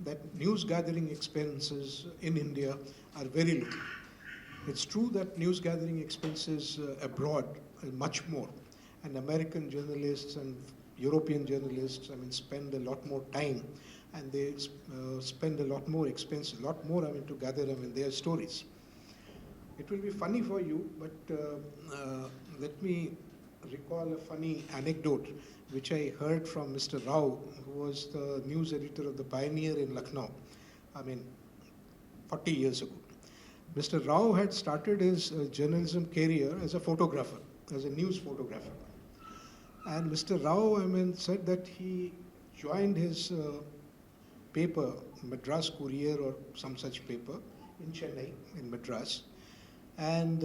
that news gathering expenses in India are very low. It's true that news gathering expenses abroad are much more, and American journalists and European journalists, I mean, spend a lot more time, and they spend a lot more expense, a lot more, I mean, to gather, I mean, their stories. It will be funny for you, but let me recall a funny anecdote which I heard from Mr. Rao, who was the news editor of the Pioneer in Lucknow, I mean, 40 years ago. Mr. Rao had started his journalism career as a photographer, as a news photographer. And Mr. Rao, I mean, said that he joined his paper, Madras Courier or some such paper, in Chennai, in Madras. And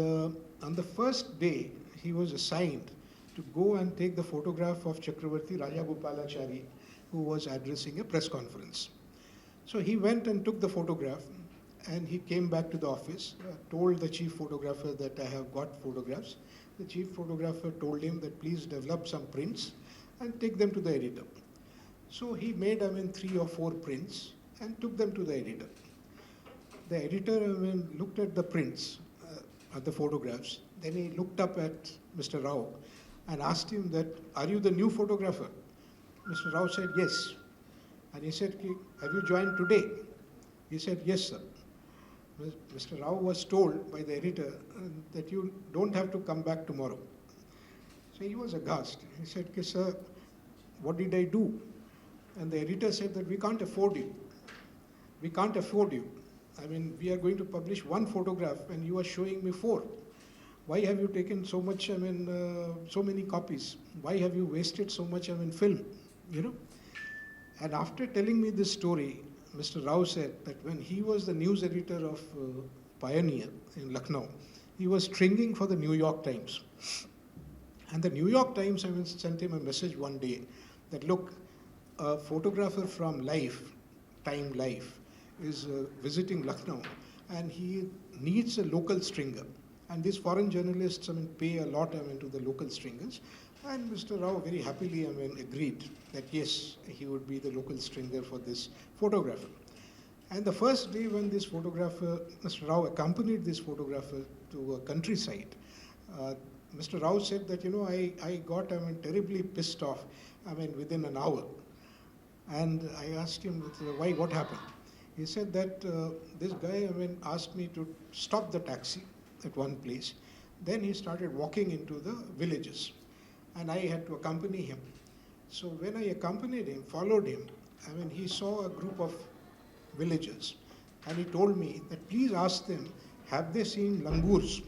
on the first day, he was assigned to go and take the photograph of Chakravarti Rajagopalachari, who was addressing a press conference. So he went and took the photograph, and he came back to the office, told the chief photographer that I have got photographs. The chief photographer told him that please develop some prints and take them to the editor. So he made, I mean, 3 or 4 prints and took them to the editor. The editor, I mean, looked at the prints, at the photographs. Then he looked up at Mr. Rao and asked him that, are you the new photographer? Mr. Rao said, yes. And he said, have you joined today? He said, yes, sir. Mr. Rao was told by the editor that you don't have to come back tomorrow. So he was aghast. He said, sir, what did I do? And the editor said that we can't afford you. We can't afford you. I mean, we are going to publish 1 photograph and you are showing me 4. Why have you taken so much, I mean, so many copies? Why have you wasted so much, I mean, film, you know? And after telling me this story, Mr. Rao said that when he was the news editor of Pioneer in Lucknow, he was stringing for the New York Times. And the New York Times, I mean, sent him a message one day that, look, a photographer from Time Life, is visiting Lucknow, and he needs a local stringer. And these foreign journalists, I mean, pay a lot, I mean, to the local stringers. And Mr. Rao very happily, I mean, agreed that yes, he would be the local stringer for this photographer. And the first day when this photographer, Mr. Rao accompanied this photographer to a countryside, Mr. Rao said that, I got, I mean, terribly pissed off, I mean, within an hour. And I asked him, why, what happened? He said that this guy, I mean, asked me to stop the taxi at one place. Then he started walking into the villages, and I had to accompany him. So when I accompanied him, followed him, I mean, he saw a group of villagers, and he told me that please ask them, have they seen langurs?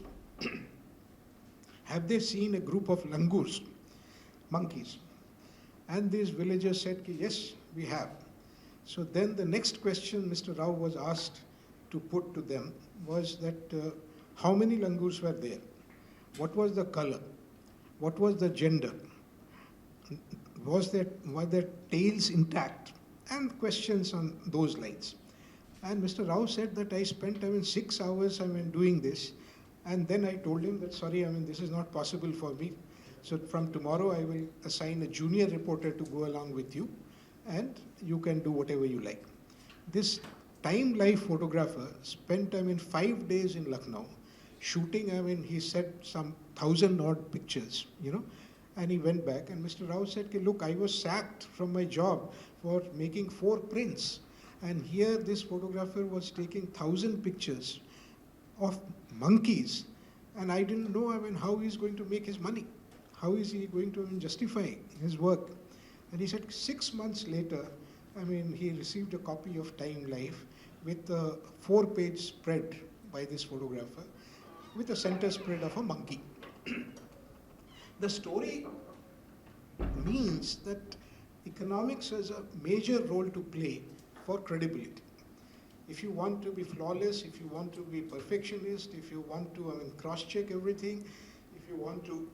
Have they seen a group of langurs, monkeys? And these villagers said, yes, we have. So then the next question Mr. Rao was asked to put to them was that how many langurs were there? What was the color? What was the gender? Were their tails intact? And questions on those lines. And Mr. Rao said that I spent, 6 hours, doing this. And then I told him that, sorry, this is not possible for me. So from tomorrow I will assign a junior reporter to go along with you, and you can do whatever you like. This Time Life photographer spent, 5 days in Lucknow, shooting, he said some 1,000 odd pictures, and he went back, and Mr. Rao said, look, I was sacked from my job for making 4 prints, and here this photographer was taking 1,000 pictures of monkeys, and I didn't know, how he's going to make his money. How is he going to justify his work? And he said 6 months later, he received a copy of Time Life with a 4-page spread by this photographer with a center spread of a monkey. The story means that economics has a major role to play for credibility. If you want to be flawless, if you want to be perfectionist, if you want to cross-check everything, if you want to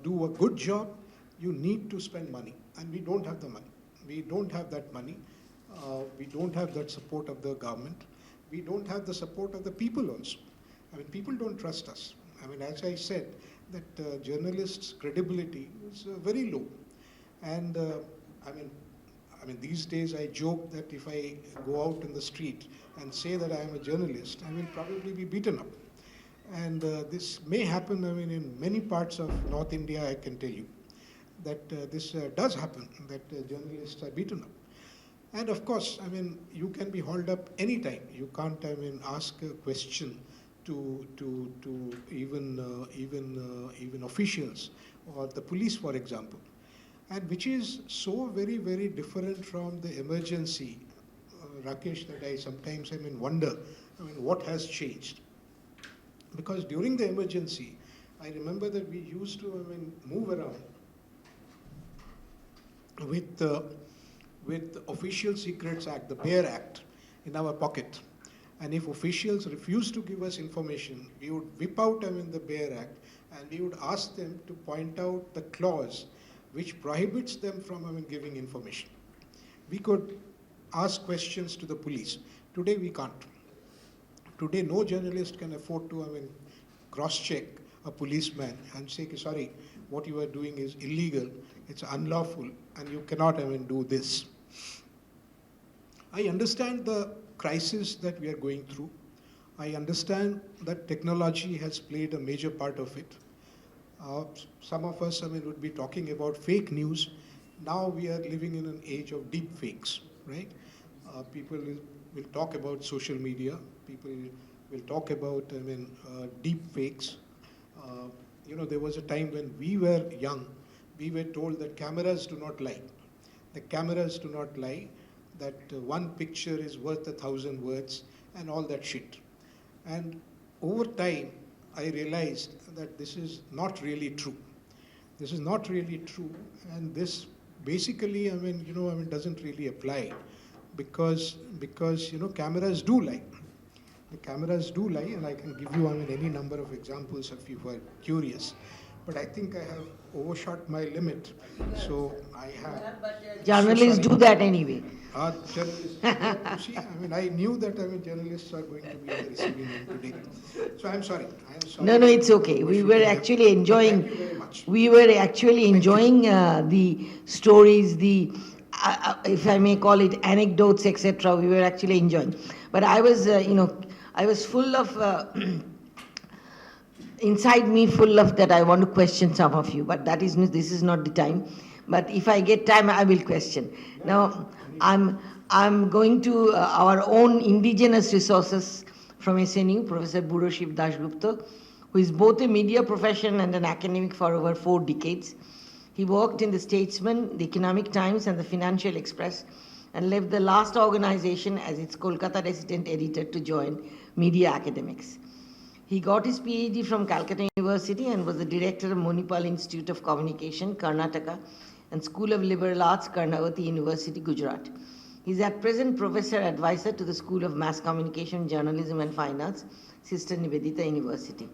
do a good job, you need to spend money. And we don't have the money. We don't have that money. We don't have that support of the government. We don't have the support of the people also. People don't trust us. As I said, that journalists' credibility is very low. And I mean, these days I joke that if I go out in the street and say that I am a journalist, I will probably be beaten up. And this may happen, I mean, in many parts of North India, I can tell you, that this does happen, that journalists are beaten up. And of course, I mean, you can be hauled up anytime. You can't, I mean, ask a question to even officials or the police, for example. And which is so very, very different from the emergency, Rakesh, that I sometimes, I mean, wonder, I mean, what has changed? Because during the emergency, I remember that we used to, I mean, move around with the Official Secrets Act, the BEAR Act, in our pocket. And if officials refused to give us information, we would whip out, I mean, the BEAR Act, and we would ask them to point out the clause which prohibits them from, I mean, giving information. We could ask questions to the police. Today we can't. Today no journalist can afford to, I mean, cross-check a policeman and say, sorry, what you are doing is illegal, it's unlawful, and you cannot, I mean, do this. I understand the crisis that we are going through. I understand that technology has played a major part of it. Some of us, I mean, would be talking about fake news. Now we are living in an age of deep fakes, right? People will talk about social media. People will talk about, I mean, deep fakes. You know, there was a time when we were young, we were told that cameras do not lie. The cameras do not lie, that one picture is worth 1,000 words and all that shit. And over time, I realized that this is not really true. This is not really true, and this basically, I mean, you know, I mean, doesn't really apply because you know, cameras do lie. The cameras do lie, and I can give you, I mean, any number of examples if you were curious. But I think I have overshot my limit, so I have. Journalists do that anyway. Journalists, see, I mean, I knew that, I mean, journalists are going to be on the receiving end today. So I'm sorry. No, it's okay. We were actually enjoying. Thank you very much. We were actually enjoying the stories, the if I may call it anecdotes, etc. We were actually enjoying. But I was, you know, I was full of inside me, full of that. I want to question some of you, but this is not the time. But if I get time, I will question. Now, I'm going to our own indigenous resources from SNU, Professor Budo Shiv Dasgupta, who is both a media professional and an academic for over 4 decades. He worked in the Statesman, the Economic Times, and the Financial Express, and left the last organization as its Kolkata resident editor to join Media Academics. He got his PhD from Calcutta University and was the director of Manipal Institute of Communication, Karnataka, and School of Liberal Arts, Karnavati University, Gujarat. He is at present professor advisor to the School of Mass Communication, Journalism and Fine Arts, Sister Nivedita University.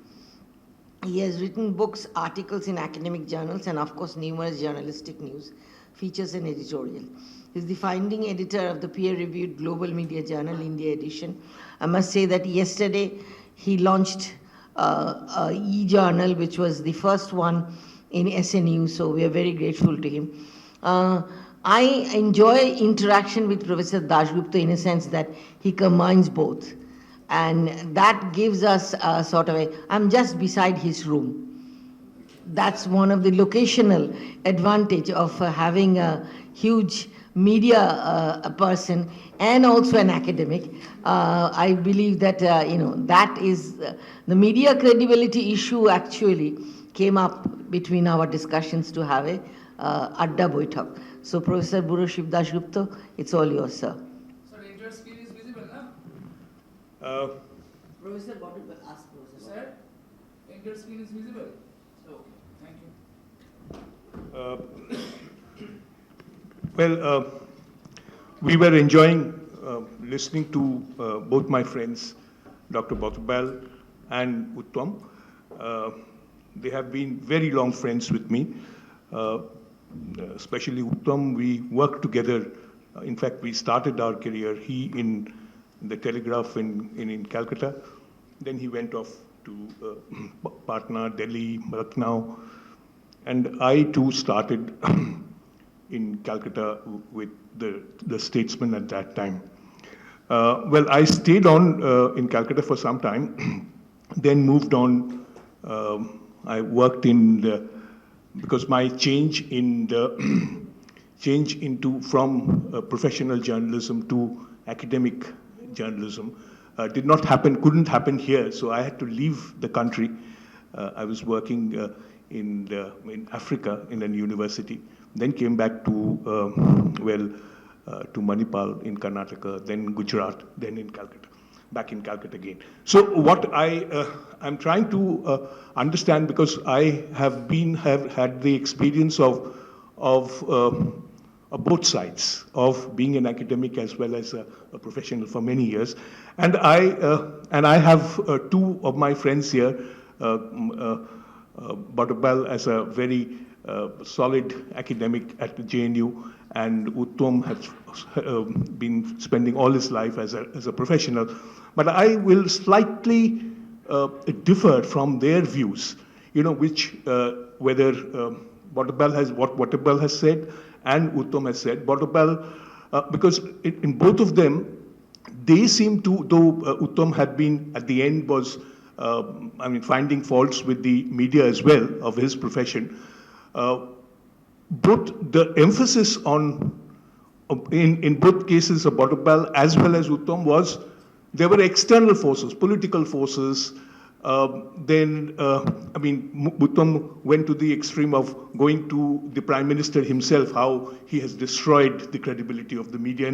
He has written books, articles in academic journals, and of course numerous journalistic news, features and editorial. He is the founding editor of the peer-reviewed Global Media Journal, India edition. I must say that yesterday he launched a e-journal, which was the first one in SNU, so we are very grateful to him. I enjoy interaction with Professor Dasgupta in a sense that he combines both. And that gives us a sort of I'm just beside his room. That's one of the locational advantage of having a huge media person and also an academic. I believe that, you know, that is the media credibility issue actually came up between our discussions to have a Adda Baithak. So Professor Budo Shiv Dasgupta, it's all yours, sir. Sir, your screen is visible now? Professor, what did I ask Professor? Sir, your screen is visible. So, thank you. We were enjoying listening to both my friends, Dr. Botubal and Uttam. They have been very long friends with me. Especially Uttam, we worked together. In fact, we started our career, he in the Telegraph in Calcutta. Then he went off to Patna, Delhi, Lucknow. And I too started in Calcutta with the statesman at that time. Well, I stayed on in Calcutta for some time, then moved on. I worked because my change from professional journalism to academic journalism couldn't happen here, so I had to leave the country. I was working in Africa in a university, then came back to to Manipal in Karnataka, then Gujarat, then in Calcutta, back in Calcutta again. So what I'm trying to understand, because I have had the experience of both sides of being an academic as well as a professional for many years, and I have two of my friends here, Botobal as a very solid academic at the JNU, and Uttom has been spending all his life as a professional. But I will slightly differ from their views, which whether what Botobal has said and Uttom has said. Botobal, because in both of them, they seem to, though Uttom had been at the end was, finding faults with the media as well of his profession. Both the emphasis in both cases of Botobal as well as Uttom was there were external forces, political forces. Uttom went to the extreme of going to the Prime Minister himself, how he has destroyed the credibility of the media.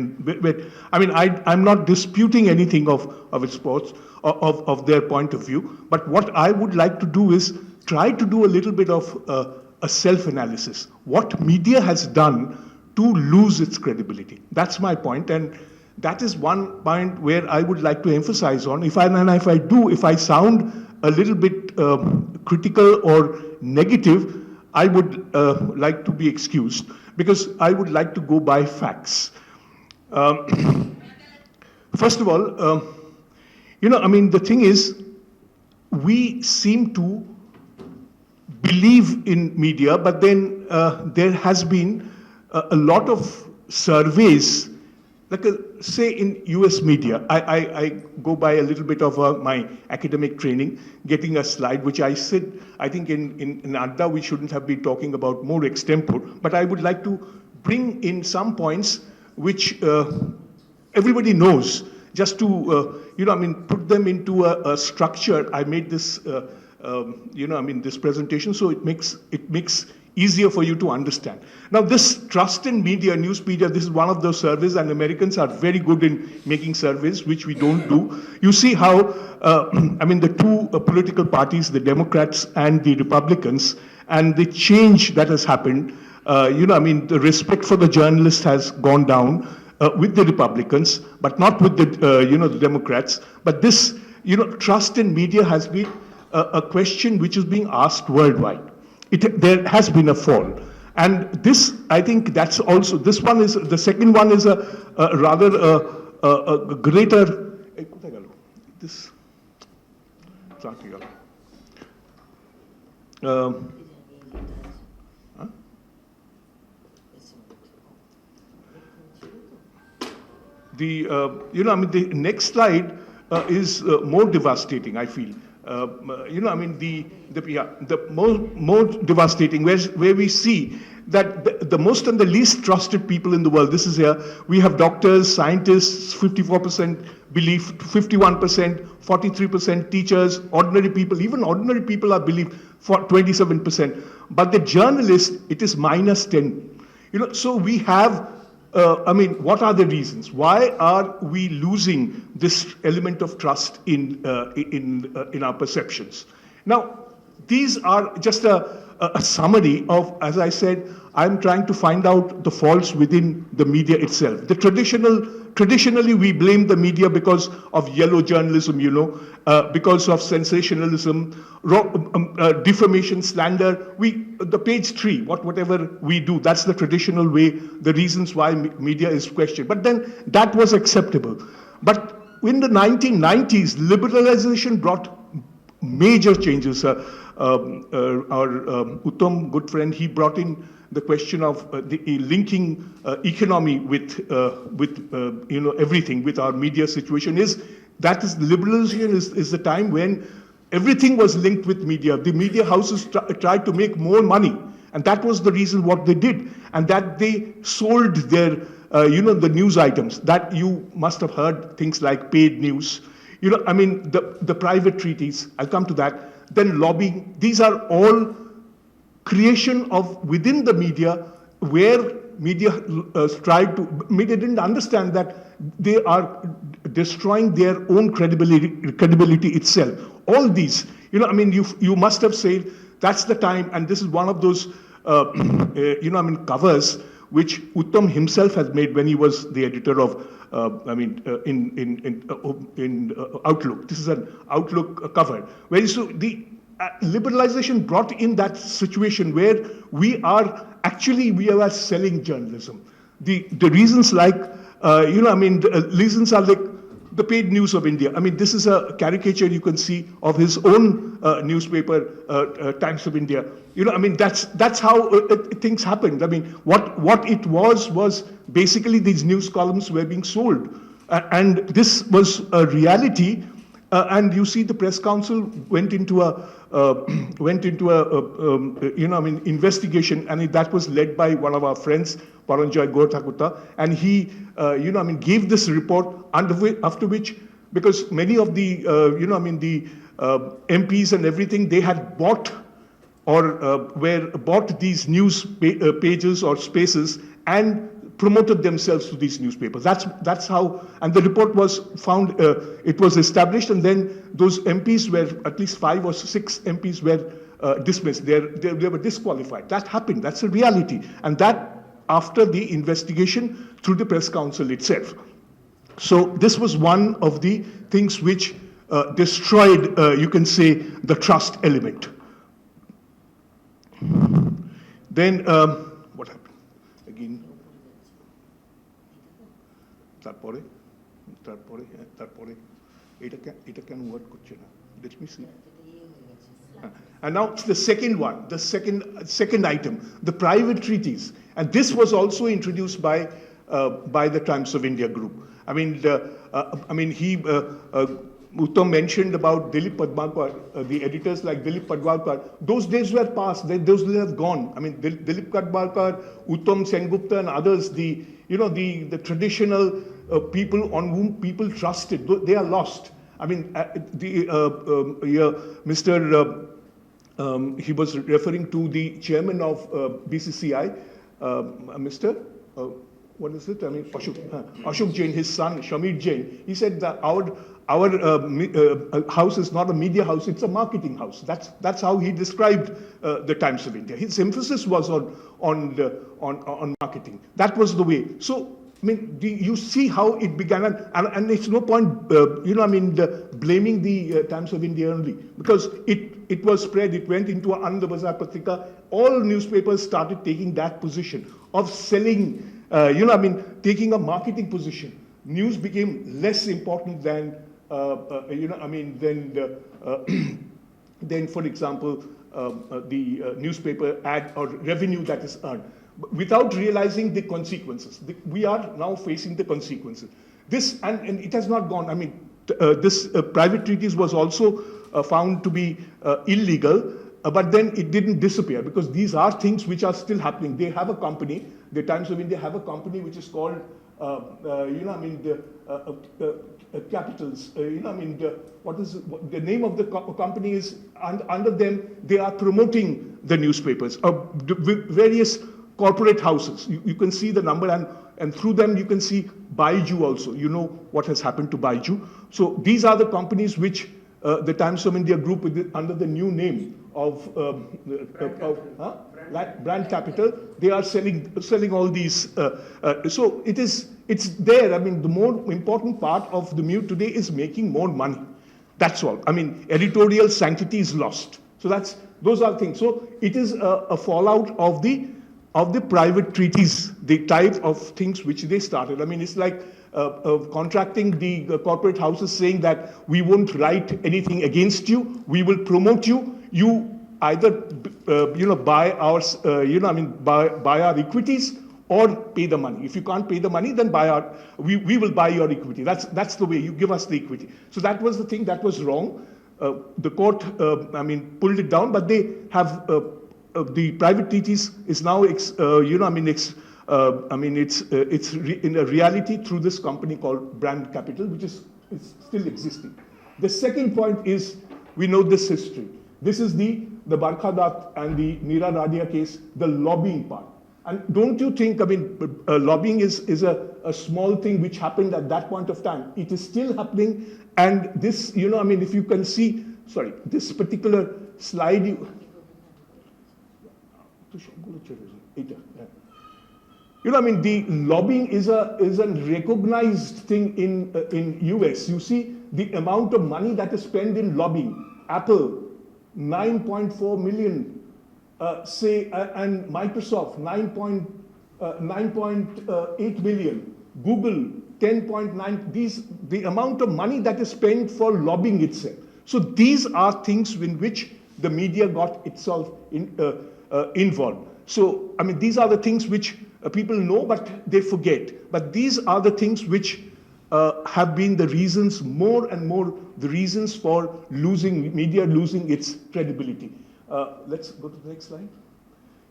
I'm not disputing anything of its thoughts, of their point of view, but what I would like to do is try to do a little bit of a self-analysis. What media has done to lose its credibility. That's my point, and that is one point where I would like to emphasize on. If I sound a little bit critical or negative, I would like to be excused, because I would like to go by facts. First of all, the thing is, we seem to believe in media, but then there has been a lot of surveys, like say in US media. I go by a little bit of my academic training, getting a slide, which I said, I think in Adda we shouldn't have been talking about more extempore, but I would like to bring in some points which everybody knows, just to, put them into a structure. I made this, this presentation, so it makes easier for you to understand. Now, this trust in media, news media, this is one of those surveys, and Americans are very good in making surveys, which we don't do. You see how, the two political parties, the Democrats and the Republicans, and the change that has happened, the respect for the journalist has gone down with the Republicans, but not with the, the Democrats. But this, trust in media has been a question which is being asked worldwide. There has been a fall. And this, I think that's also, the second one is a rather a greater, this, the next slide is more devastating, I feel. The more devastating, where we see that the most and the least trusted people in the world, this is here, we have doctors, scientists, 54% belief, 51%, 43% teachers, ordinary people, even ordinary people are believed for 27%. But the journalist, it is -10. So we have, what are the reasons? Why are we losing this element of trust in our perceptions? Now, these are just a summary of, as I said, I'm trying to find out the faults within the media itself. Traditionally, we blame the media because of yellow journalism, because of sensationalism, defamation, slander. The page 3, whatever we do, that's the traditional way, the reasons why media is questioned. But then that was acceptable. But in the 1990s, liberalization brought major changes. Our Uttam, good friend, he brought in the question of the linking economy with everything, with our media situation is liberalization is the time when everything was linked with media. The media houses tried to make more money, and that was the reason what they did, and that they sold their the news items. That you must have heard things like paid news. The private treaties. I'll come to that. Then lobbying. These are all creation of within the media, where media media didn't understand that they are destroying their own credibility itself. All these, you must have said that's the time, and this is one of those, covers which Uttam himself has made when he was the editor of, in Outlook. This is an Outlook cover. Where so the liberalization brought in that situation where we are selling journalism. The reasons like, reasons are like the paid news of India. This is a caricature you can see of his own newspaper, Times of India. That's how things happened. What it was basically these news columns were being sold. And this was a reality. And you see the press council went into a investigation, and that was led by one of our friends, Paranjoy Gorthakuta, and he, gave this report after which, because many of the, MPs and everything, they had bought or bought these news pages or spaces and promoted themselves to these newspapers. That's how, and the report was found, it was established, and then those MPs were, at least 5 or 6 MPs were dismissed. They were disqualified. That happened. That's a reality. And that after the investigation through the press council itself. So this was one of the things which destroyed, you can say, the trust element. Then, what happened? Again, তারপরে এটা কেন word করছে না? Let me see. And now the second one, the second item, the private treaties, and this was also introduced by the Times of India group. Uttam mentioned about Dilip Padmakar, the editors like Dilip Padmakar. Those days were past. Those days have gone. Dilip Padmakar, Uttam Sengupta, and others, the traditional people on whom people trusted, they are lost. Mr. He was referring to the chairman of BCCI, Mr. What is it? Ashok Jain, his son, Shamir Jain. He said that our house is not a media house, it's a marketing house. That's how he described the Times of India. His emphasis was on marketing. That was the way. So, you see how it began, and it's no point, blaming the Times of India only, because it was spread. It went into Anand Bazar Patrika. All newspapers started taking that position of selling, taking a marketing position. News became less important than, then, for example, the newspaper ad or revenue that is earned, without realizing the consequences. We are now facing the consequences. This, and it has not gone. This private treaties was also found to be illegal, but then it didn't disappear, because these are things which are still happening. They have a company, the Times of India have a company which is called, Capitals. What is the name of the company is, and under them they are promoting the newspapers, various corporate houses. You can see the number, and through them you can see Baiju also. You know what has happened to Baiju. So these are the companies which the Times of India group, under the new name of Brand Capital, they are selling all these. So it's there. The more important part of the Mute today is making more money. That's all. Editorial sanctity is lost. So those are things. So it is a fallout of the private treaties, the type of things which they started. It's like contracting the corporate houses, saying that we won't write anything against you, we will promote you, you either buy our buy our equities or pay the money. If you can't pay the money, then we will buy your equity. That's the way. You give us the equity. So that was the thing that was wrong. The court, pulled it down, but they have the private treaties is now, it's in a reality through this company called Brand Capital, which is still existing. The second point is, we know this history. This is the Barkha Dutt and the Meera Radia case, the lobbying part. And don't you think, lobbying is a small thing which happened at that point of time. It is still happening. And this, if you can see, this particular slide, the lobbying is a recognized thing in US. You see the amount of money that is spent in lobbying. Apple, 9.4 million, and Microsoft, 9.8 million. Google, 10.9. The amount of money that is spent for lobbying itself. So these are things in which the media got itself involved. So, these are the things which people know, but they forget. But these are the things which have been the reasons, more and more the reasons for media losing its credibility. Let's go to the next slide.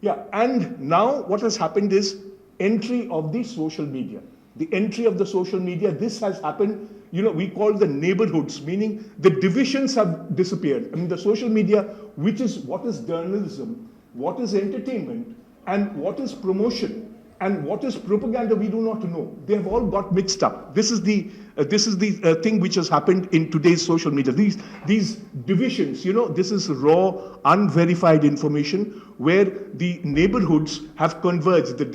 Yeah, and now what has happened is entry of the social media. The entry of the social media, this has happened, we call the neighborhoods, meaning the divisions have disappeared. The social media, which is what is journalism, what is entertainment, and what is promotion, and what is propaganda, we do not know. They have all got mixed up. This is the thing which has happened in today's social media. These divisions, this is raw, unverified information where the neighborhoods have converged. The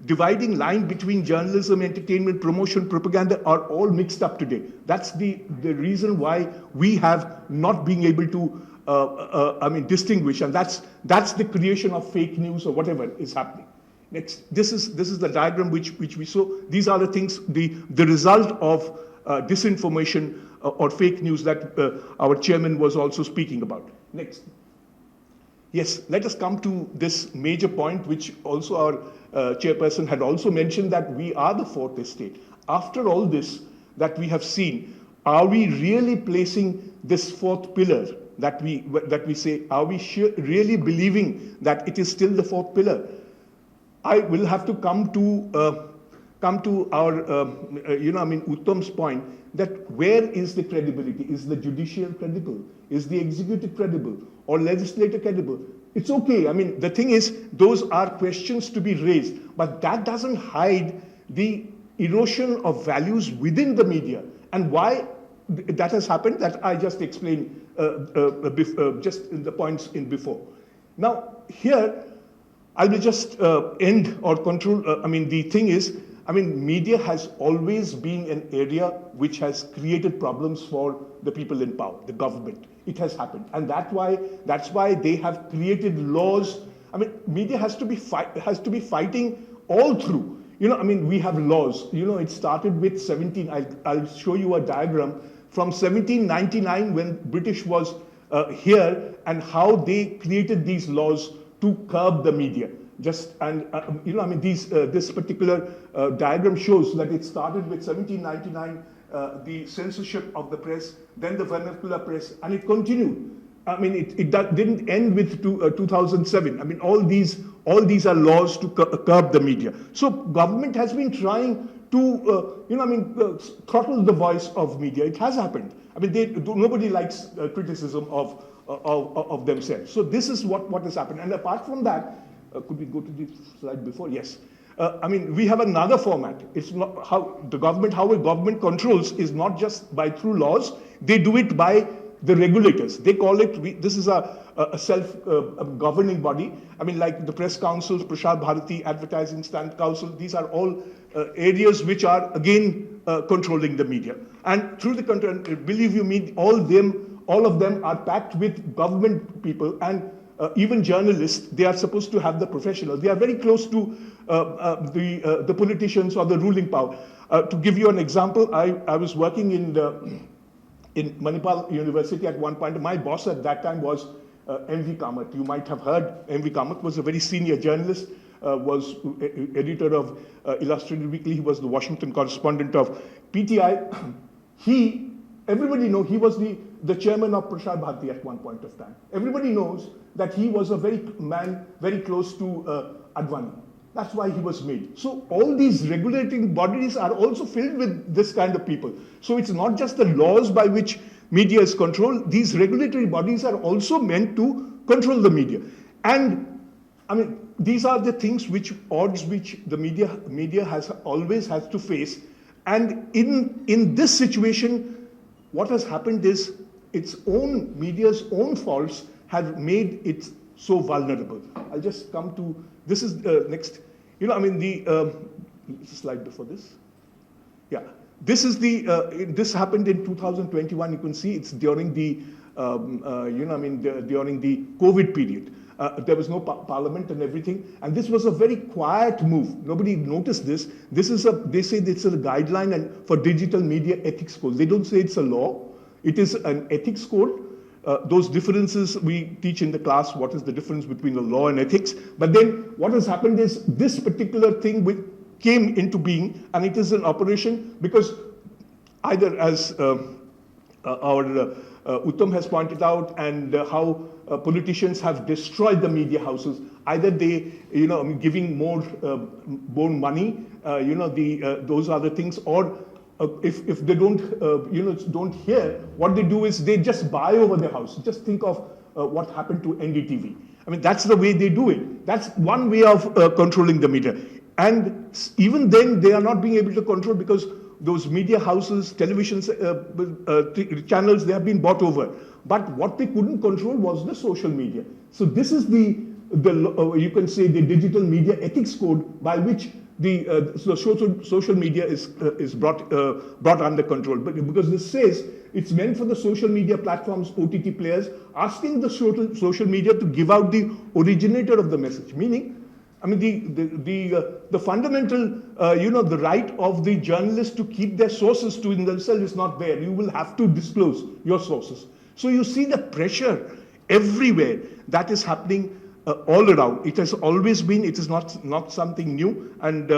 dividing line between journalism, entertainment, promotion, propaganda are all mixed up today. That's the reason why we have not been able to distinguish, and that's the creation of fake news or whatever is happening. Next, this is the diagram which we saw. These are the things, the result of disinformation or fake news that our chairman was also speaking about. Next. Yes, let us come to this major point, which also our chairperson had also mentioned, that we are the fourth estate. After all this that we have seen, are we really placing this fourth pillar that we say, are we really believing that it is still the fourth pillar? I will have to come to our, Uttam's point, that where is the credibility? Is the judicial credible? Is the executive credible? Or legislator credible? It's okay. The thing is, those are questions to be raised, but that doesn't hide the erosion of values within the media. And why that has happened, that I just explained just in the points in before. Now, here, I will just end or control, the thing is, media has always been an area which has created problems for the people in power, the government. It has happened. And that's why they have created laws. Media has to be fighting all through. We have laws. It started with I'll show you a diagram from 1799 when British was here, and how they created these laws to curb the media. This particular diagram shows that it started with 1799, the censorship of the press, then the vernacular press, and it continued. It didn't end with 2007. All these are laws to curb the media. So government has been trying to, throttle the voice of media. It has happened. Nobody likes criticism of themselves. So this is what has happened. And apart from that, could we go to the slide before? Yes. We have another format. It's not how a government controls is not just through laws. They do it by the regulators. They call it, this is a self-governing body. Like the press councils, Prasar Bharati, advertising stand council, these are all areas which are again controlling the media. And through the control, believe you me, all of them are packed with government people, and even journalists. They are supposed to have the professionals. They are very close to the politicians or the ruling power. To give you an example, I was working in Manipal University at one point. My boss at that time was M.V. Kamath. You might have heard M.V. Kamath was a very senior journalist, was editor of Illustrated Weekly. He was the Washington correspondent of PTI. Everybody knows he was the chairman of Prasar Bharati at one point of time. Everybody knows that he was a very close to Advani. That's why he was made. So all these regulating bodies are also filled with this kind of people. So it's not just the laws by which media is controlled. These regulatory bodies are also meant to control the media. And I mean, these are the things odds which the media has always has to face. And in this situation, what has happened is media's own faults have made it so vulnerable. I'll just come to, this is next. I mean, the slide before this. Yeah, this is this happened in 2021. You can see it's during the, during the COVID period. There was no parliament and everything, and this was a very quiet move. Nobody noticed this. They say it's a guideline and for digital media ethics code. They don't say it's a law. It is an ethics code. Those differences we teach in the class, what is the difference between the law and ethics. But then what has happened is this particular thing came into being, and it is an operation because either as our Uttam has pointed out, and how politicians have destroyed the media houses. Either they, giving more money, those are the things, or if they don't hear, what they do is they just buy over the house. Just think of what happened to NDTV. I mean, that's the way they do it. That's one way of controlling the media. And even then, they are not being able to control because those media houses, television channels, they have been bought over. But what they couldn't control was the social media. So this is you can say the digital media ethics code by which the social media is brought under control. But because this says it's meant for the social media platforms, OTT players, asking the social media to give out the originator of the message. Meaning, I mean, the fundamental, the right of the journalist to keep their sources to themselves is not there. You will have to disclose your sources. So you see the pressure everywhere that is happening all around. It has always been. It is not something new. And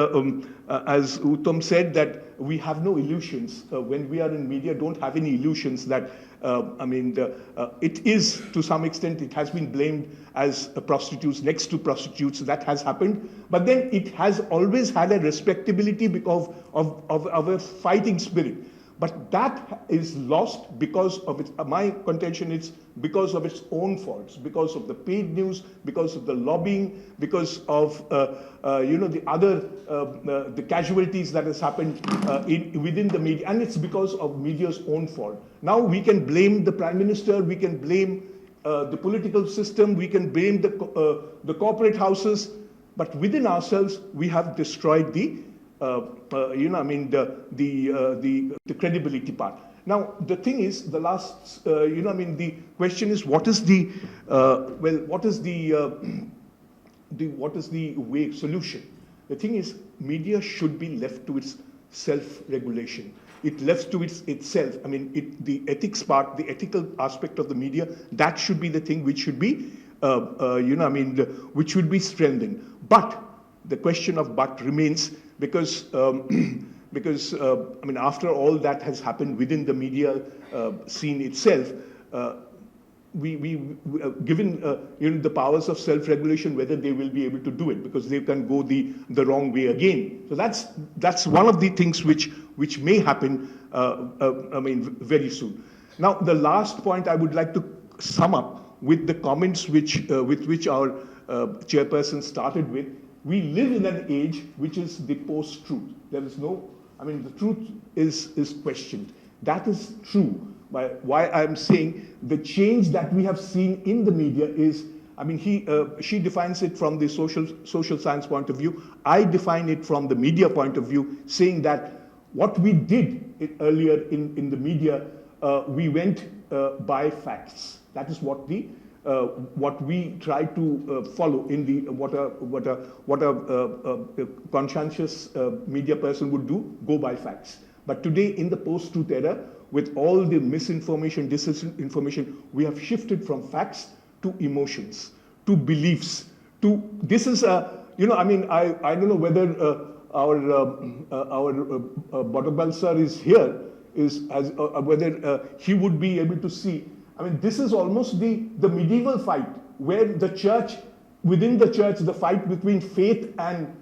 as Uttam said, that we have no illusions when we are in media. Don't have any illusions that it is to some extent. It has been blamed as prostitutes next to prostitutes. That has happened. But then it has always had a respectability because of a fighting spirit. But that is lost because of its, my contention is because of its own faults, because of the paid news, because of the lobbying, because of the other the casualties that has happened within the media, and it's because of media's own fault. Now we can blame the Prime Minister, we can blame the political system, we can blame the corporate houses, but within ourselves we have destroyed the the credibility part. Now, the thing is, the last, the question is, what is the way solution? The thing is, media should be left to its self-regulation. It left to itself. I mean, the ethics part, the ethical aspect of the media, that should be the thing which should be, which should be strengthened. But the question of but remains. Because after all that has happened within the media scene itself, given the powers of self-regulation, whether they will be able to do it, because they can go the wrong way again. So that's one of the things which may happen. Very soon. Now, the last point I would like to sum up with the comments with which our chairperson started with. We live in an age which is the post-truth. There is no, the truth is questioned. That is true. Why I'm saying the change that we have seen in the media is, she defines it from the social science point of view. I define it from the media point of view, saying that what we did earlier in the media, we went by facts. That is what we try to follow in the what a conscientious media person would do, go by facts. But today, in the post-truth era, with all the misinformation, disinformation, we have shifted from facts to emotions, to beliefs, to this is a, I don't know whether our Bottabal sir is here, whether he would be able to see. I mean, this is almost the medieval fight where the church, within the church, the fight between faith and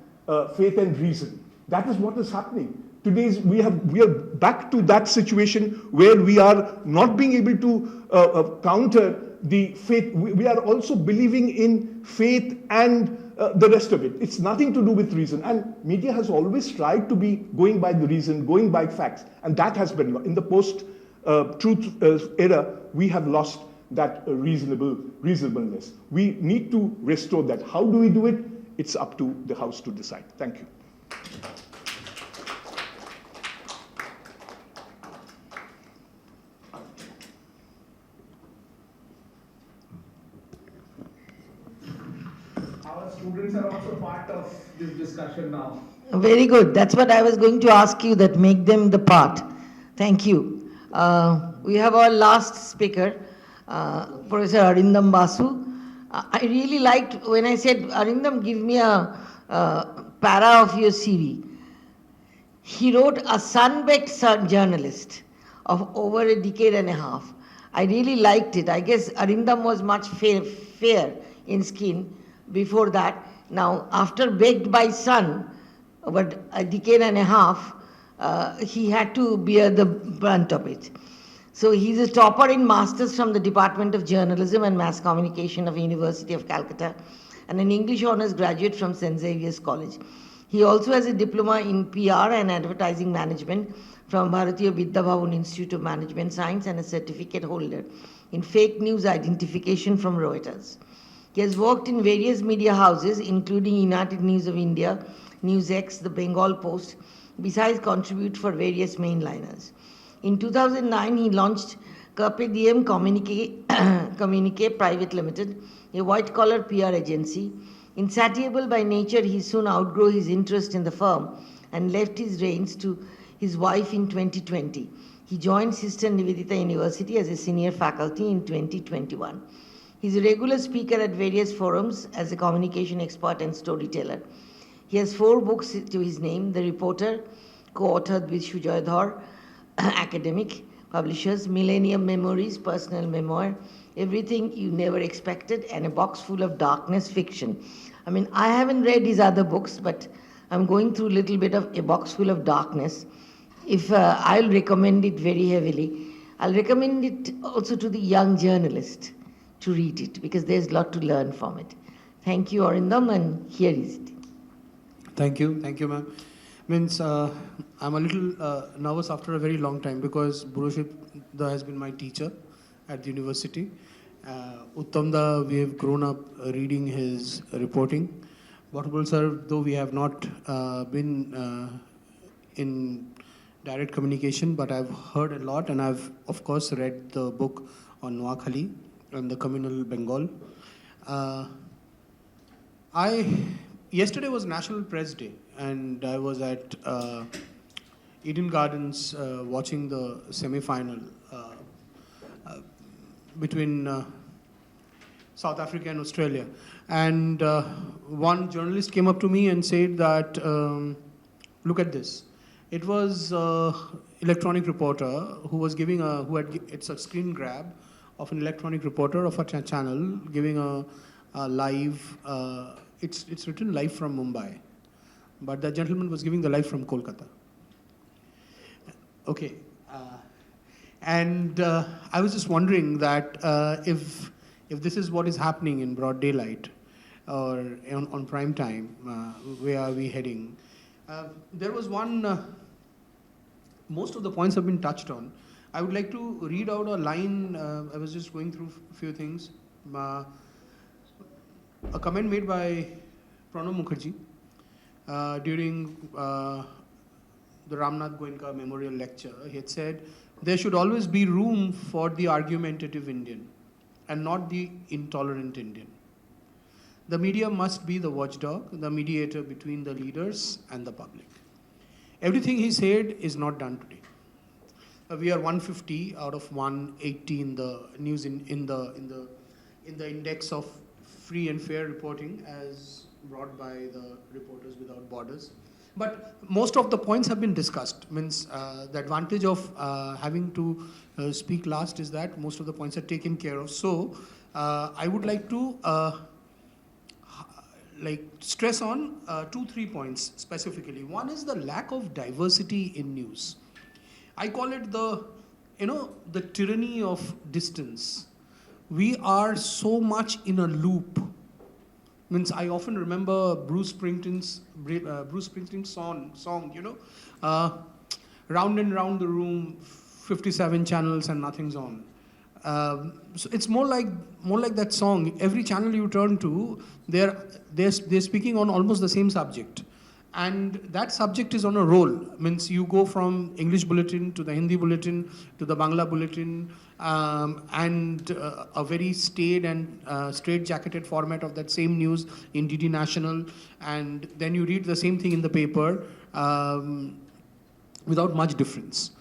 reason. That is what is happening. Today we are back to that situation where we are not being able to counter the faith. We are also believing in faith and the rest of it. It's nothing to do with reason. And media has always tried to be going by the reason, going by facts. And that has been, in the post-truth era, we have lost that reasonableness. We need to restore that. How do we do it? It's up to the House to decide. Thank you. Our students are also part of this discussion now. Very good. That's what I was going to ask you, that make them the part. Thank you. We have our last speaker, Professor Arindam Basu. I really liked when I said, Arindam, give me a para of your CV. He wrote a sun-baked journalist of over a decade and a half. I really liked it. I guess Arindam was much fair in skin before that. Now, after baked by sun, but a decade and a half, he had to bear the brunt of it. So he's a topper in Masters from the Department of Journalism and Mass Communication of University of Calcutta and an English Honours graduate from St. Xavier's College. He also has a diploma in PR and advertising management from Bharatiya Vidya Bhavan Institute of Management Science and a certificate holder in fake news identification from Reuters. He has worked in various media houses including United News of India, NewsX, the Bengal Post, besides contribute for various mainliners. In 2009, he launched Carpe Diem Communique Private Limited, a white-collar PR agency. Insatiable by nature, he soon outgrew his interest in the firm and left his reins to his wife in 2020. He joined Sister Nivedita University as a senior faculty in 2021. He's a regular speaker at various forums as a communication expert and storyteller. He has 4 books to his name: The Reporter, co-authored with Sujoy Dhar, academic, publishers, Millennium Memories, personal memoir, Everything You Never Expected, and A Box Full of Darkness, fiction. I mean, I haven't read his other books, but I'm going through a little bit of A Box Full of Darkness. If I'll recommend it very heavily. I'll recommend it also to the young journalist to read it, because there's a lot to learn from it. Thank you, Arindam, and here is it. Thank you, ma'am. Means I'm a little nervous after a very long time because Buruship has been my teacher at the university. Uttamda, we have grown up reading his reporting. Bottabal sir, though we have not been in direct communication, but I've heard a lot, and I've of course read the book on Noakhali and the communal Bengal. Yesterday was National Press Day, and I was at Eden Gardens watching the semi-final between South Africa and Australia. And one journalist came up to me and said that, look at this. It was electronic reporter who was giving it's a screen grab of an electronic reporter of a channel giving a live, it's written live from Mumbai, but the gentleman was giving the live from Kolkata. Okay. And I was just wondering that if this is what is happening in broad daylight or on prime time, where are we heading? There was one, most of the points have been touched on. I would like to read out a line. I was just going through a few things. A comment made by Pranab Mukherjee during the Ramnath Goenka Memorial Lecture. He had said, there should always be room for the argumentative Indian and not the intolerant Indian. The media must be the watchdog, the mediator between the leaders and the public. Everything he said is not done today. We are 150 out of 180 in the news in in the index of free and fair reporting as brought by the Reporters Without Borders. But most of the points have been discussed. Means the advantage of having to speak last is that most of the points are taken care of. So I would like to stress on 2-3 points specifically. One is the lack of diversity in news. I call it the tyranny of distance. We are so much in a loop. Means I often remember Bruce Springsteen's song, round and round the room, 57 channels and nothing's on. So it's more like that song. Every channel you turn to, they're speaking on almost the same subject, and that subject is on a roll. Means you go from English bulletin to the Hindi bulletin to the Bangla bulletin, and a very staid and straight-jacketed format of that same news in DD National, and then you read the same thing in the paper without much difference.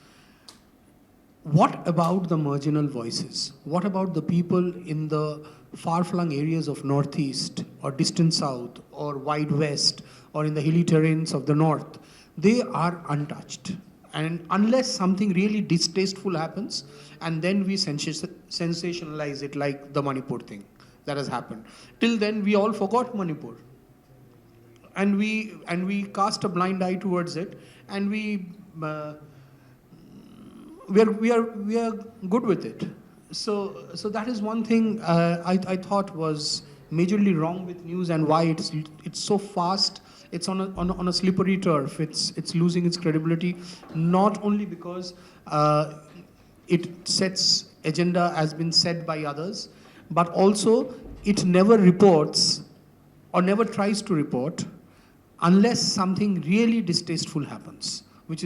What about the marginal voices? What about the people in the far-flung areas of Northeast or distant South or wide West or in the hilly terrains of the North? They are untouched. And unless something really distasteful happens, and then we sensationalize it like the Manipur thing that has happened. Till then, we all forgot Manipur. And we cast a blind eye towards it, and we are good with it. So that is one thing I thought was majorly wrong with news, and why it's so fast. It's on a slippery turf. It's losing its credibility, not only because it sets agenda as been said by others, but also it never reports or never tries to report unless something really distasteful happens, which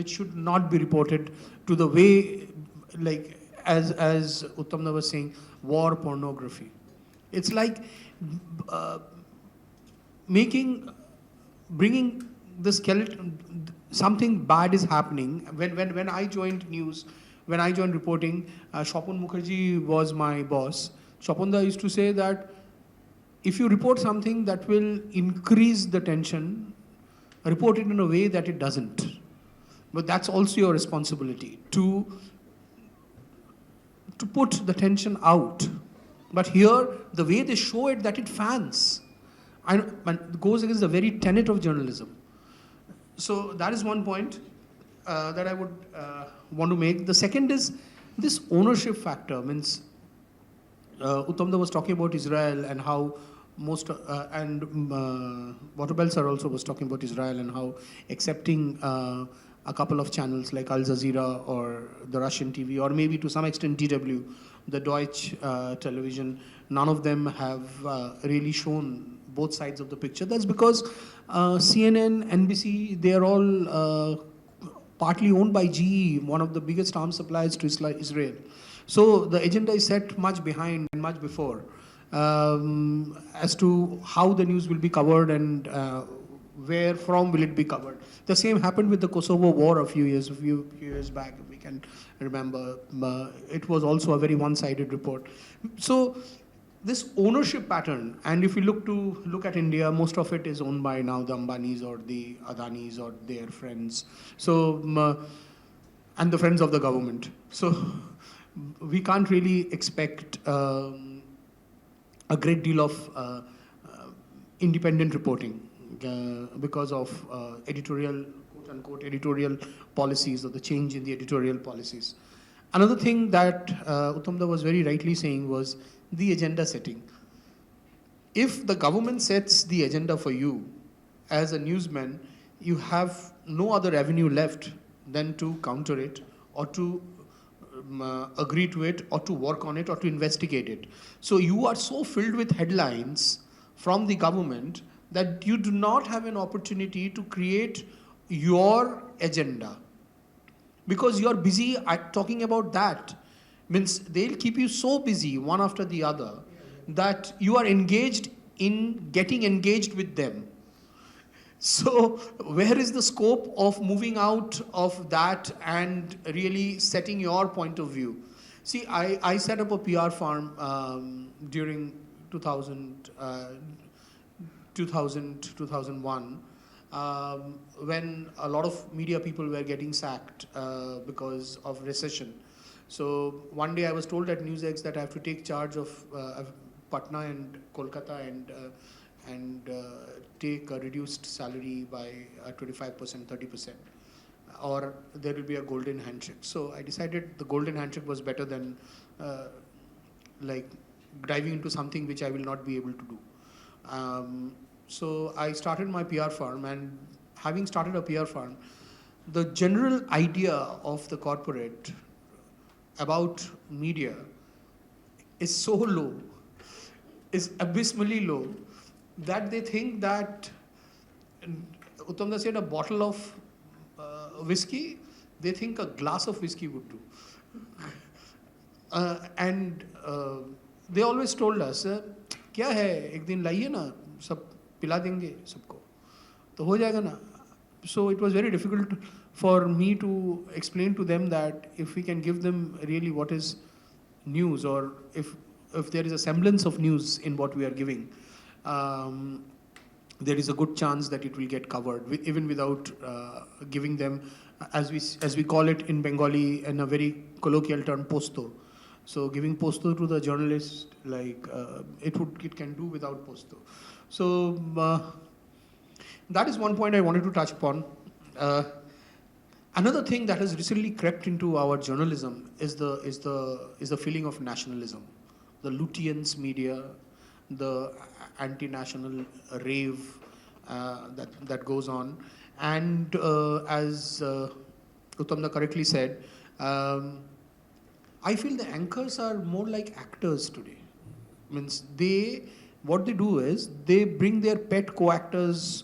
should not be reported to the way, like as Uttamda was saying, war pornography. It's like bringing the skeleton. Something bad is happening. When I joined news, when I joined reporting, Shopun Mukherjee was my boss. Shopunda used to say that if you report something that will increase the tension, report it in a way that it doesn't. But that's also your responsibility to put the tension out. But here, the way they show it, that it fans. And goes against the very tenet of journalism. So that is one point that I would want to make. The second is this ownership factor. Means Uttamda was talking about Israel and how Waterbell sir also was talking about Israel and how accepting a couple of channels like Al Jazeera or the Russian TV, or maybe to some extent DW, the Deutsche television, none of them have really shown both sides of the picture. That's because CNN, NBC, they are all partly owned by GE, one of the biggest arms suppliers to Israel. So the agenda is set much behind and much before as to how the news will be covered and where from will it be covered. The same happened with the Kosovo war a few years back, if we can remember. It was also a very one-sided report. So this ownership pattern, and if we look at India, most of it is owned by now the Ambanis or the Adanis or their friends. So and the friends of the government. So we can't really expect a great deal of independent reporting because of editorial, quote-unquote, editorial policies or the change in the editorial policies. Another thing that Uttamda was very rightly saying was the agenda setting. If the government sets the agenda for you, as a newsman, you have no other avenue left than to counter it or to agree to it or to work on it or to investigate it. So you are so filled with headlines from the government that you do not have an opportunity to create your agenda because you're busy talking about that. Means they'll keep you so busy one after the other that you are engaged in getting engaged with them. So where is the scope of moving out of that and really setting your point of view? See, I set up a PR firm during 2001 when a lot of media people were getting sacked because of recession. So one day I was told at NewsX that I have to take charge of Patna and Kolkata and take a reduced salary by 25%, 30%, or there will be a golden handshake. So I decided the golden handshake was better than like diving into something which I will not be able to do. So I started my PR firm, and having started a PR firm, the general idea of the corporate about media is so low, is abysmally low, that they think that, Uttamda said, a bottle of whiskey, they think a glass of whiskey would do. And they always told us, क्या है, एक दिन लाइए ना, सब पिला देंगे सबको, तो हो जाएगा ना. So it was very difficult for me to explain to them that if we can give them really what is news, or if there is a semblance of news in what we are giving, there is a good chance that it will get covered, even without giving them, as we call it in Bengali, in a very colloquial term, posto. So giving posto to the journalist, like it can do without posto. So that is one point I wanted to touch upon. Another thing that has recently crept into our journalism is the feeling of nationalism, the Lutyens media, the anti-national rave that goes on, and as Uttamda correctly said, I feel the anchors are more like actors today. Means what they do is they bring their pet co-actors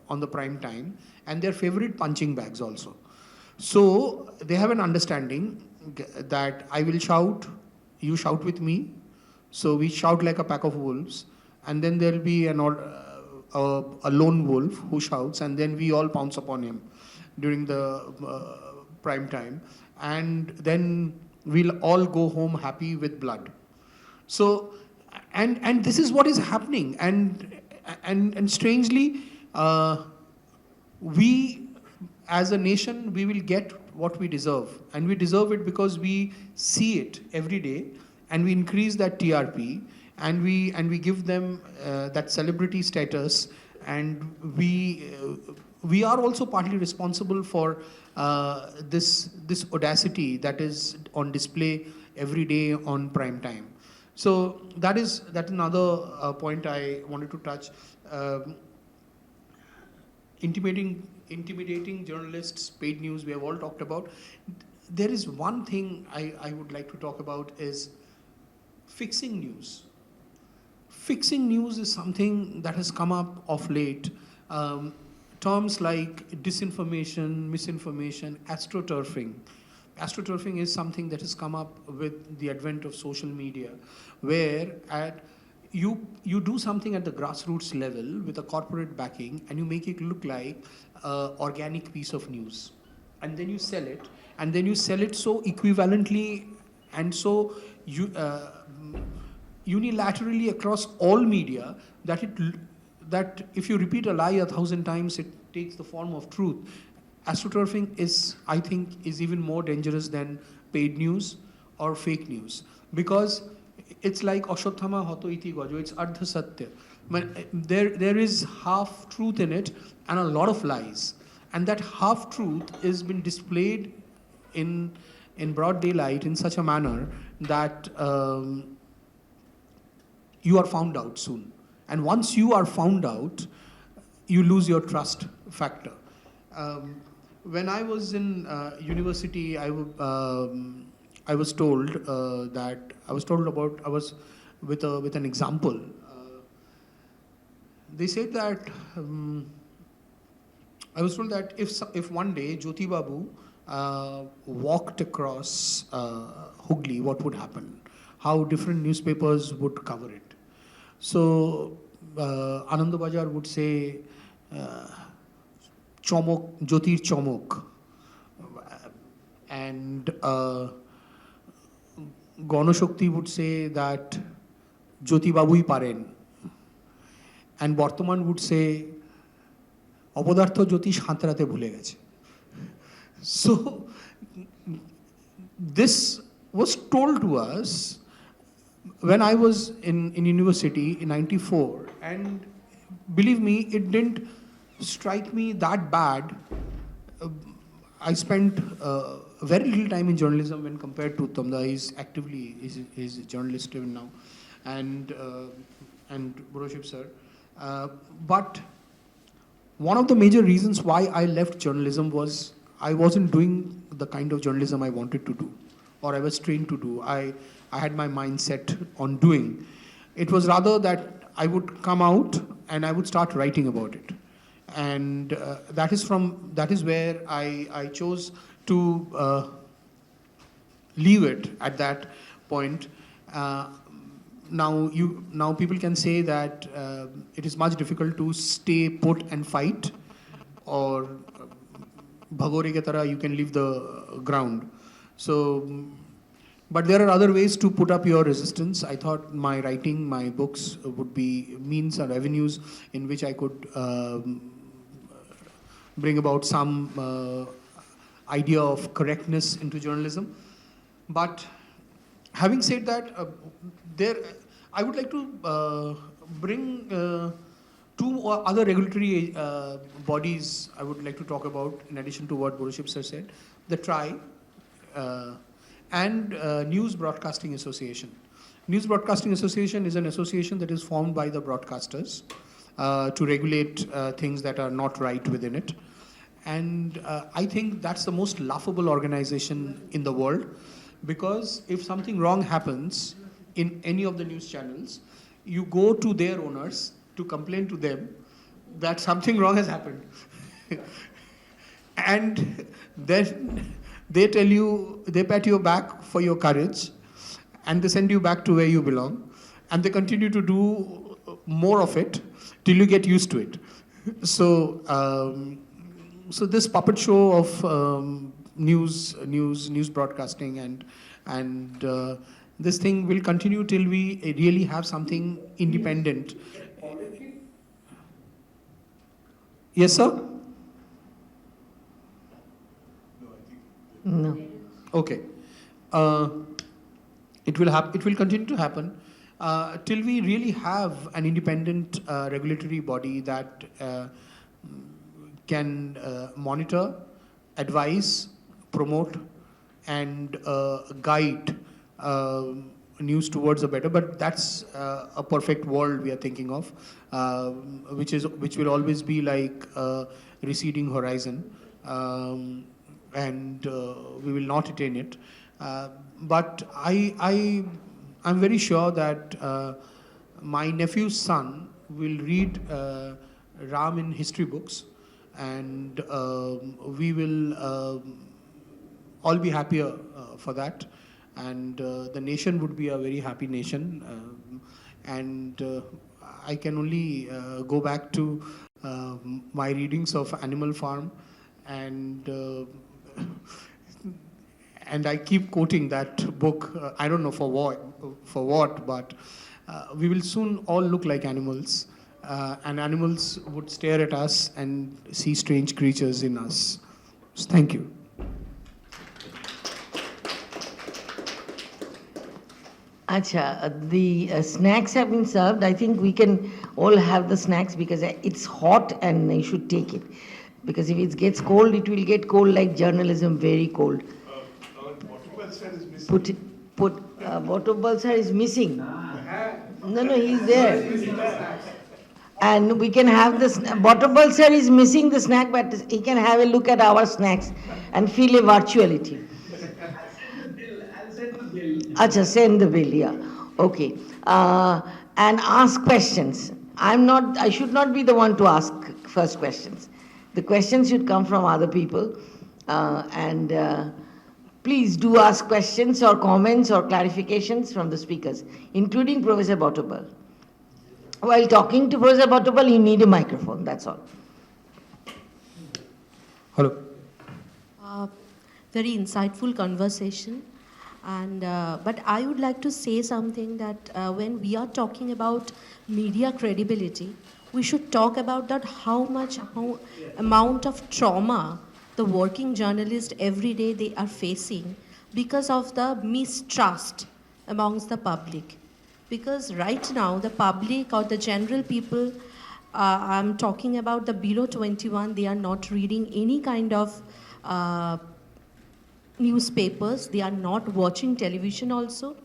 on the prime time and their favorite punching bags also. So they have an understanding that I will shout, you shout with me. So we shout like a pack of wolves, and then there will be a lone wolf who shouts, and then we all pounce upon him during the prime time, and then we'll all go home happy with blood. So, and this is what is happening, and strangely, we as a nation, we will get what we deserve, and we deserve it because we see it every day, and we increase that TRP, and we give them that celebrity status, and we are also partly responsible for this audacity that is on display every day on prime time. So that's another point I wanted to touch. Intimidating journalists, paid news, we have all talked about. There is one thing I would like to talk about is fixing news. Fixing news is something that has come up of late. Terms like disinformation, misinformation, astroturfing. Astroturfing is something that has come up with the advent of social media, where you do something at the grassroots level with a corporate backing, and you make it look like an organic piece of news, and then you sell it, and then you sell it so equivalently and so unilaterally across all media that if you repeat a lie 1,000 times, it takes the form of truth. Astroturfing I think, is even more dangerous than paid news or fake news, because it's like Ashwatthama Hato Iti Gajo, it's Ardha Satya. There is half truth in it and a lot of lies. And that half truth has been displayed in broad daylight in such a manner that you are found out soon. And once you are found out, you lose your trust factor. When I was in university, I was told with an example. They said that I was told that if one day Jyoti Babu walked across Hooghly, what would happen? How different newspapers would cover it. So Anand Bajar would say, Chomok, Jyotir Chomok. And Ganashakti would say that Jyoti Babui Paren, and Bartaman would say Apadartho Jyoti Shantarate Bhule Geche. So this was told to us when I was in university in '94, and believe me, it didn't strike me that bad. I spent very little time in journalism when compared to Uttamda. He's a journalist even now, and Boroship sir. But one of the major reasons why I left journalism was I wasn't doing the kind of journalism I wanted to do, or I was trained to do. I had my mindset on doing. It was rather that I would come out and I would start writing about it. And that is where I chose to leave it at that point. Now people can say that it is much difficult to stay put and fight, or bhagore ke tarah you can leave the ground. So, but there are other ways to put up your resistance. I thought my writing, my books would be means or avenues in which I could bring about some idea of correctness into journalism. But having said that, I would like to bring two other regulatory bodies I would like to talk about in addition to what Boroship sir said. The TRI and News Broadcasting Association. News Broadcasting Association is an association that is formed by the broadcasters to regulate things that are not right within it. And I think that's the most laughable organization in the world, because if something wrong happens in any of the news channels, you go to their owners to complain to them that something wrong has happened. And then they tell you, they pat you back for your courage, and they send you back to where you belong, and they continue to do more of it till you get used to it. So, so this puppet show of news broadcasting and this thing will continue till we really have something independent. Yes, sir? No. Okay. It will continue to happen till we really have an independent regulatory body that can monitor, advise, promote, and guide news towards a better. But that's a perfect world we are thinking of, which will always be like a receding horizon. And we will not attain it. But I'm very sure that my nephew's son will read Ram in history books, and we will all be happier for that. And the nation would be a very happy nation. And I can only go back to my readings of Animal Farm, and I keep quoting that book. I don't know for what, but we will soon all look like animals, and animals would stare at us and see strange creatures in us. So thank you. Acha, the snacks have been served. I think we can all have the snacks because it's hot and you should take it. Because if it gets cold, it will get cold like journalism, very cold. Bottle sir is missing. No, he's there. And we can have this. Bottle sir is missing the snack, but he can have a look at our snacks and feel a virtuality. I'll send the bill. Acha, send the bill, yeah. Okay. And ask questions. I should not be the one to ask first questions. The questions should come from other people. And please do ask questions or comments or clarifications from the speakers, including Professor Botobal. While talking to Professor Botobal, you need a microphone, that's all. Hello. Very insightful conversation. And but I would like to say something that when we are talking about media credibility, we should talk about that how amount of trauma the working journalists every day they are facing because of the mistrust amongst the public. Because right now the public or the general people, I'm talking about the below 21, they are not reading any kind of newspapers, they are not watching television also,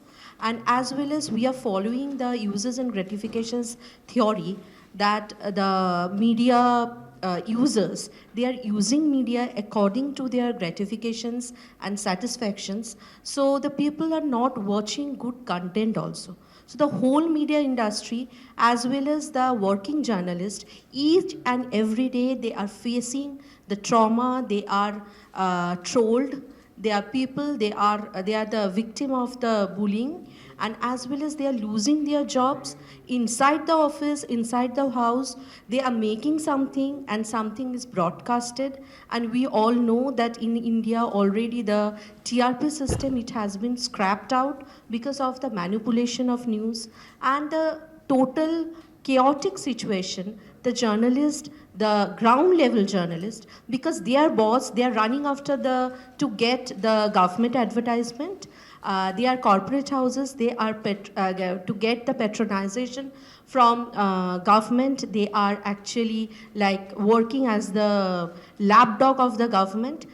and as well as we are following the uses and gratifications theory that the media users, they are using media according to their gratifications and satisfactions, so the people are not watching good content also. So the whole media industry as well as the working journalists, each and every day they are facing the trauma, they are trolled, they are people, they are the victim of the bullying, and as well as they are losing their jobs inside the office, inside the house. They are making something and something is broadcasted, and we all know that in India already the TRP system, it has been scrapped out because of the manipulation of news and the total chaotic situation. The journalist, the ground level journalist, because their boss, they are running after to get the government advertisement. They are corporate houses, they are to get the patronization from government. They are actually like working as the lapdog of the government,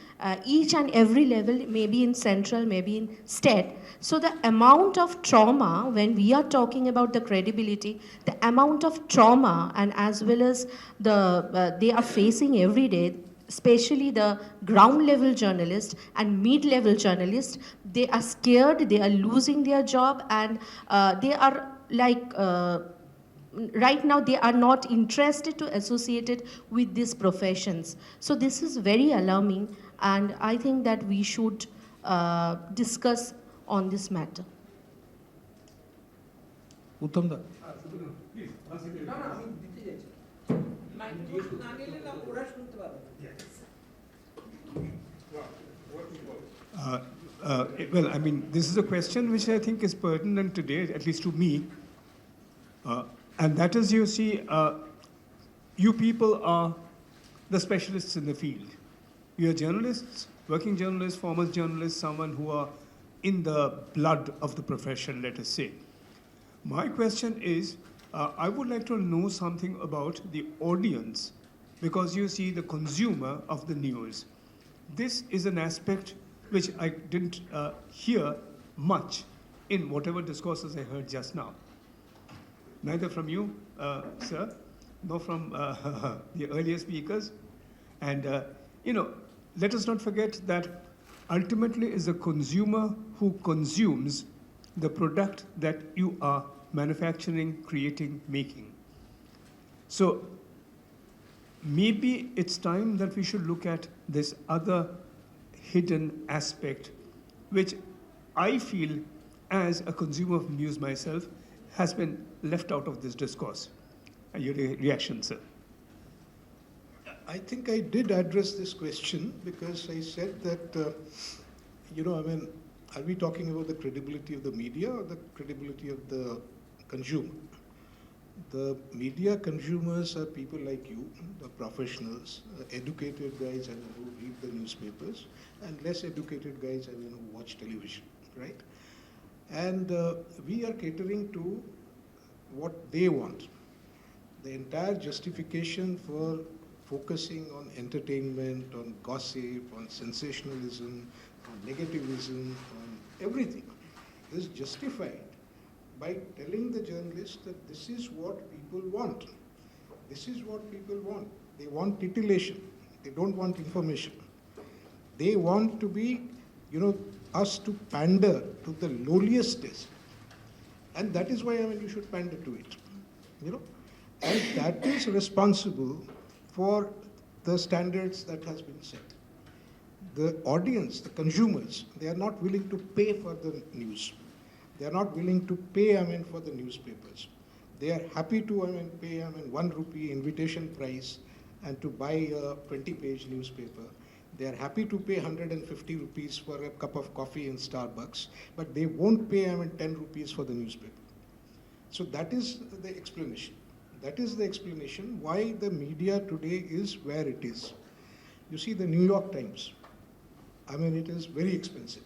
each and every level, maybe in central, maybe in state. So the amount of trauma, when we are talking about the credibility, the amount of trauma and as well as they are facing every day, especially the ground level journalists and mid level journalists, they are scared, they are losing their job, and they are like right now they are not interested to associate it with these professions. So this is very alarming, and I think that we should discuss on this matter. Uttam da. না না আমি দিতে চাইছি microphone না নিলে না ওরা শুনতে পাবে না। Well, I mean, this is a question which I think is pertinent today, at least to me. And that is, you see, you people are the specialists in the field. You are journalists, working journalists, former journalists, someone who are in the blood of the profession, let us say. My question is, I would like to know something about the audience, because you see the consumer of the news. This is an aspect which I didn't hear much in whatever discourses I heard just now. Neither from you, sir, nor from the earlier speakers. And, let us not forget that ultimately is the consumer who consumes the product that you are manufacturing, creating, making. So maybe it's time that we should look at this other hidden aspect, which I feel as a consumer of news myself has been left out of this discourse. Your reaction, sir? I think I did address this question because I said that, are we talking about the credibility of the media or the credibility of the consumer? The media consumers are people like you, the professionals, educated guys who read the newspapers, and less educated guys who watch television, right? And we are catering to what they want. The entire justification for focusing on entertainment, on gossip, on sensationalism, on negativism, on everything is justified by telling the journalist that this is what people want. This is what people want. They want titillation. They don't want information. They want to be, us to pander to the lowliest taste. And that is why, you should pander to it, And that is responsible for the standards that has been set. The audience, the consumers, they are not willing to pay for the news. They are not willing to pay, for the newspapers. They are happy to, pay, 1 rupee invitation price and to buy a 20-page newspaper. They are happy to pay 150 rupees for a cup of coffee in Starbucks, but they won't pay 10 rupees for the newspaper. So that is the explanation. That is the explanation why the media today is where it is. You see, the New York Times, it is very expensive.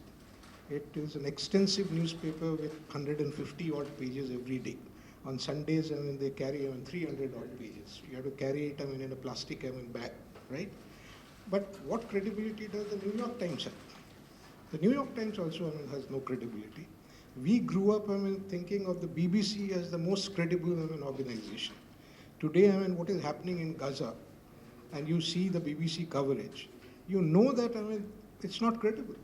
It is an extensive newspaper with 150 odd pages every day. On Sundays, they carry 300 odd pages. You have to carry it in a plastic bag, right? But what credibility does the New York Times have? The New York Times also has no credibility. We grew up thinking of the BBC as the most credible organization. Today, what is happening in Gaza, and you see the BBC coverage, you know that it's not credible.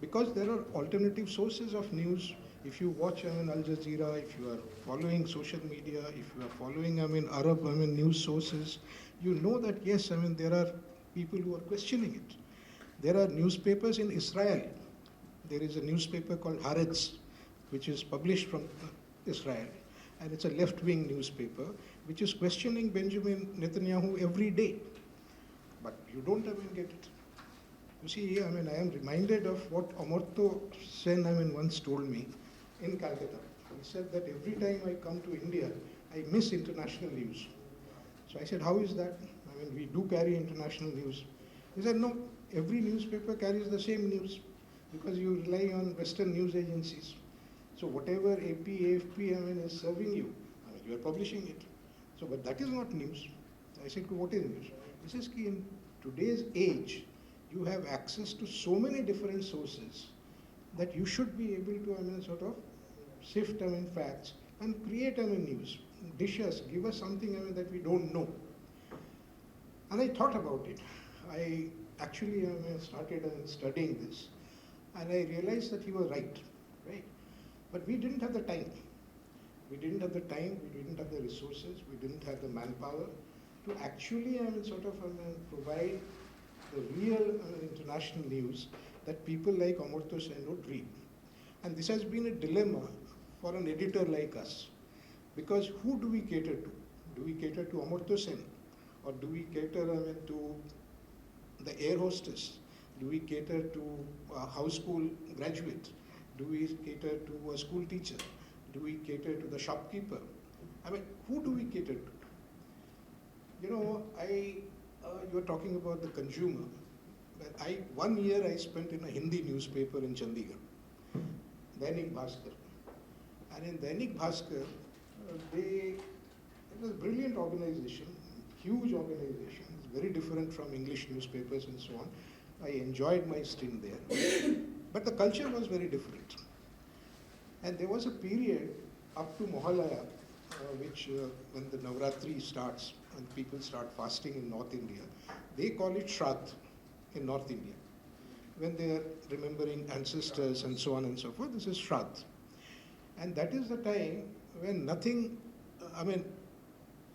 Because there are alternative sources of news. If you watch Al Jazeera, if you are following social media, if you are following Arab news sources, you know that yes, there are people who are questioning it. There are newspapers in Israel. There is a newspaper called Haaretz, which is published from Israel, and it's a left-wing newspaper which is questioning Benjamin Netanyahu every day. But you don't get it. You see, I am reminded of what Amartya Sen once told me in Calcutta. He said that every time I come to India, I miss international news. So I said, how is that? We do carry international news. He said, no, every newspaper carries the same news because you rely on Western news agencies. So whatever AP, AFP is serving you, you are publishing it. So, but that is not news. I said, what is news? He says, in today's age, you have access to so many different sources that you should be able to sort of sift facts and create news. Dish us, give us something that we don't know. And I thought about it. I actually started studying this, and I realized that he was right? But we didn't have the time. We didn't have the time, we didn't have the resources, we didn't have the manpower to actually provide the real international news that people like Amartya Sen would read. And this has been a dilemma for an editor like us. Because who do we cater to? Do we cater to Amartya Sen? Or do we cater to the air hostess? Do we cater to a house school graduate? Do we cater to a school teacher? Do we cater to the shopkeeper? Who do we cater to? You are talking about the consumer. But 1 year I spent in a Hindi newspaper in Chandigarh, Dainik Bhaskar. And in Dainik Bhaskar, it was a brilliant organization, huge organization, very different from English newspapers and so on. I enjoyed my stint there. But the culture was very different. And there was a period up to Mohalaya, when the Navratri starts, when people start fasting in North India, they call it Shraddh in North India. When they are remembering ancestors and so on and so forth, this is Shraddh. And that is the time when nothing,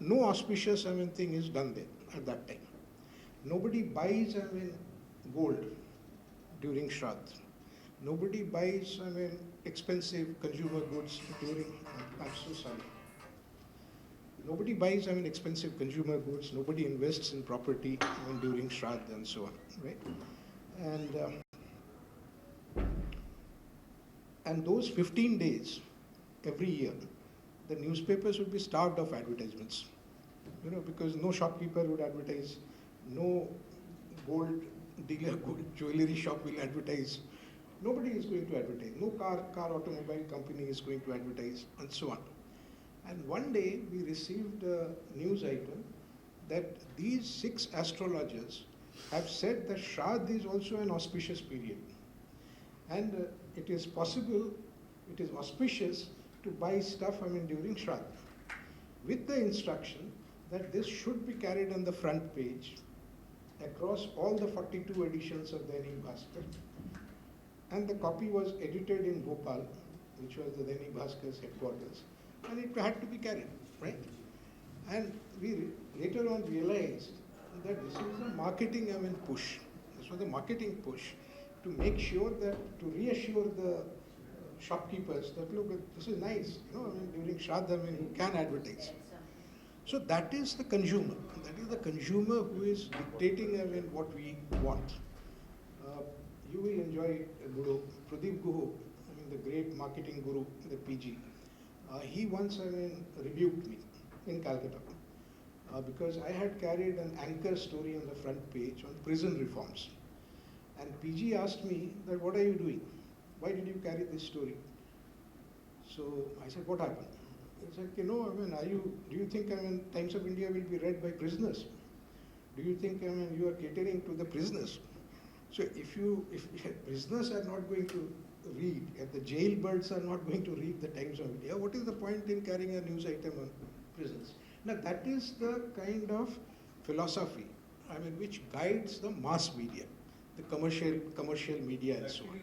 no auspicious thing is done there at that time. Nobody buys gold during Shraddh. Nobody buys expensive consumer goods during, I'm so sorry. Nobody buys expensive consumer goods. Nobody invests in property during Shraddh and so on, right? And those 15 days every year, the newspapers would be starved of advertisements, because no shopkeeper would advertise, no gold dealer, jewelry shop will advertise. Nobody is going to advertise. No car automobile company is going to advertise, and so on. And one day we received a news item that these 6 astrologers have said that Shraddh is also an auspicious period. And it is possible, it is auspicious to buy stuff during Shraddh, with the instruction that this should be carried on the front page across all the 42 editions of Dainik Bhaskar. And the copy was edited in Bhopal, which was the Dainik Bhaskar's headquarters, and it had to be carried, right? And we later on realized that this was a marketing push. This was a marketing push to make sure that, to reassure the shopkeepers that, look, this is nice, during Shraddh, you can advertise. So that is the consumer. That is the consumer who is dictating what we want. You will enjoy Guru, Pradeep Guhu, the great marketing guru, the PG. He once, rebuked me in Calcutta because I had carried an anchor story on the front page on prison reforms. And PG asked me that, what are you doing? Why did you carry this story? So I said, what happened? He said, do you think, Times of India will be read by prisoners? Do you think, you are catering to the prisoners? So if prisoners are not going to read, if the jailbirds are not going to read the Times of India, what is the point in carrying a news item on prisons? Now that is the kind of philosophy, which guides the mass media, the commercial media and so on.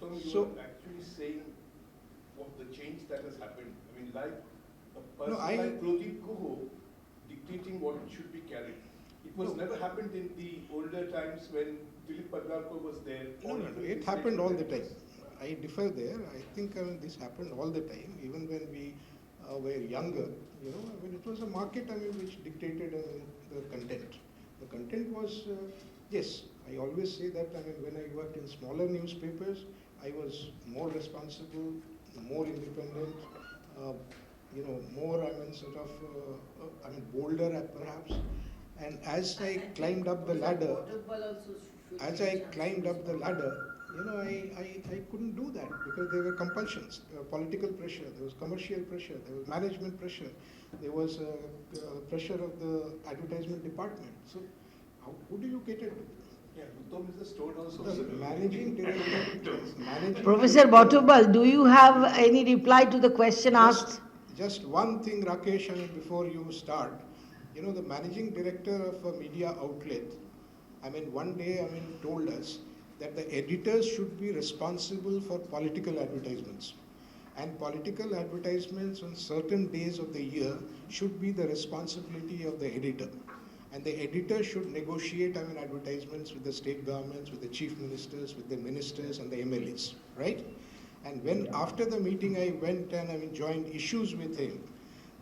Uttam, you So- are actually saying what the change that has happened. Like a No, person like Pradeep Guhu dictating what should be carried. It was never happened in the older times when Dilip Padgarkar was there. No, it happened all the time. I differ there. I think this happened all the time, even when we were younger. It was a market which dictated the content. The content was, yes, I always say that when I worked in smaller newspapers, I was more responsible, more independent, more, bolder perhaps. And as I climbed up the ladder, I couldn't do that because there were compulsions, political pressure, there was commercial pressure, there was management pressure, there was pressure of the advertisement department. So who do you cater to? Yeah, Uttam is the storehouse of The managing director. Professor Botubal, do you have any reply to the question asked? Just one thing, Rakesh, before you start. The managing director of a media outlet, one day, told us that the editors should be responsible for political advertisements. And political advertisements on certain days of the year should be the responsibility of the editor. And the editor should negotiate, advertisements with the state governments, with the chief ministers, with the ministers and the MLAs, right? And when after the meeting I went and joined issues with him,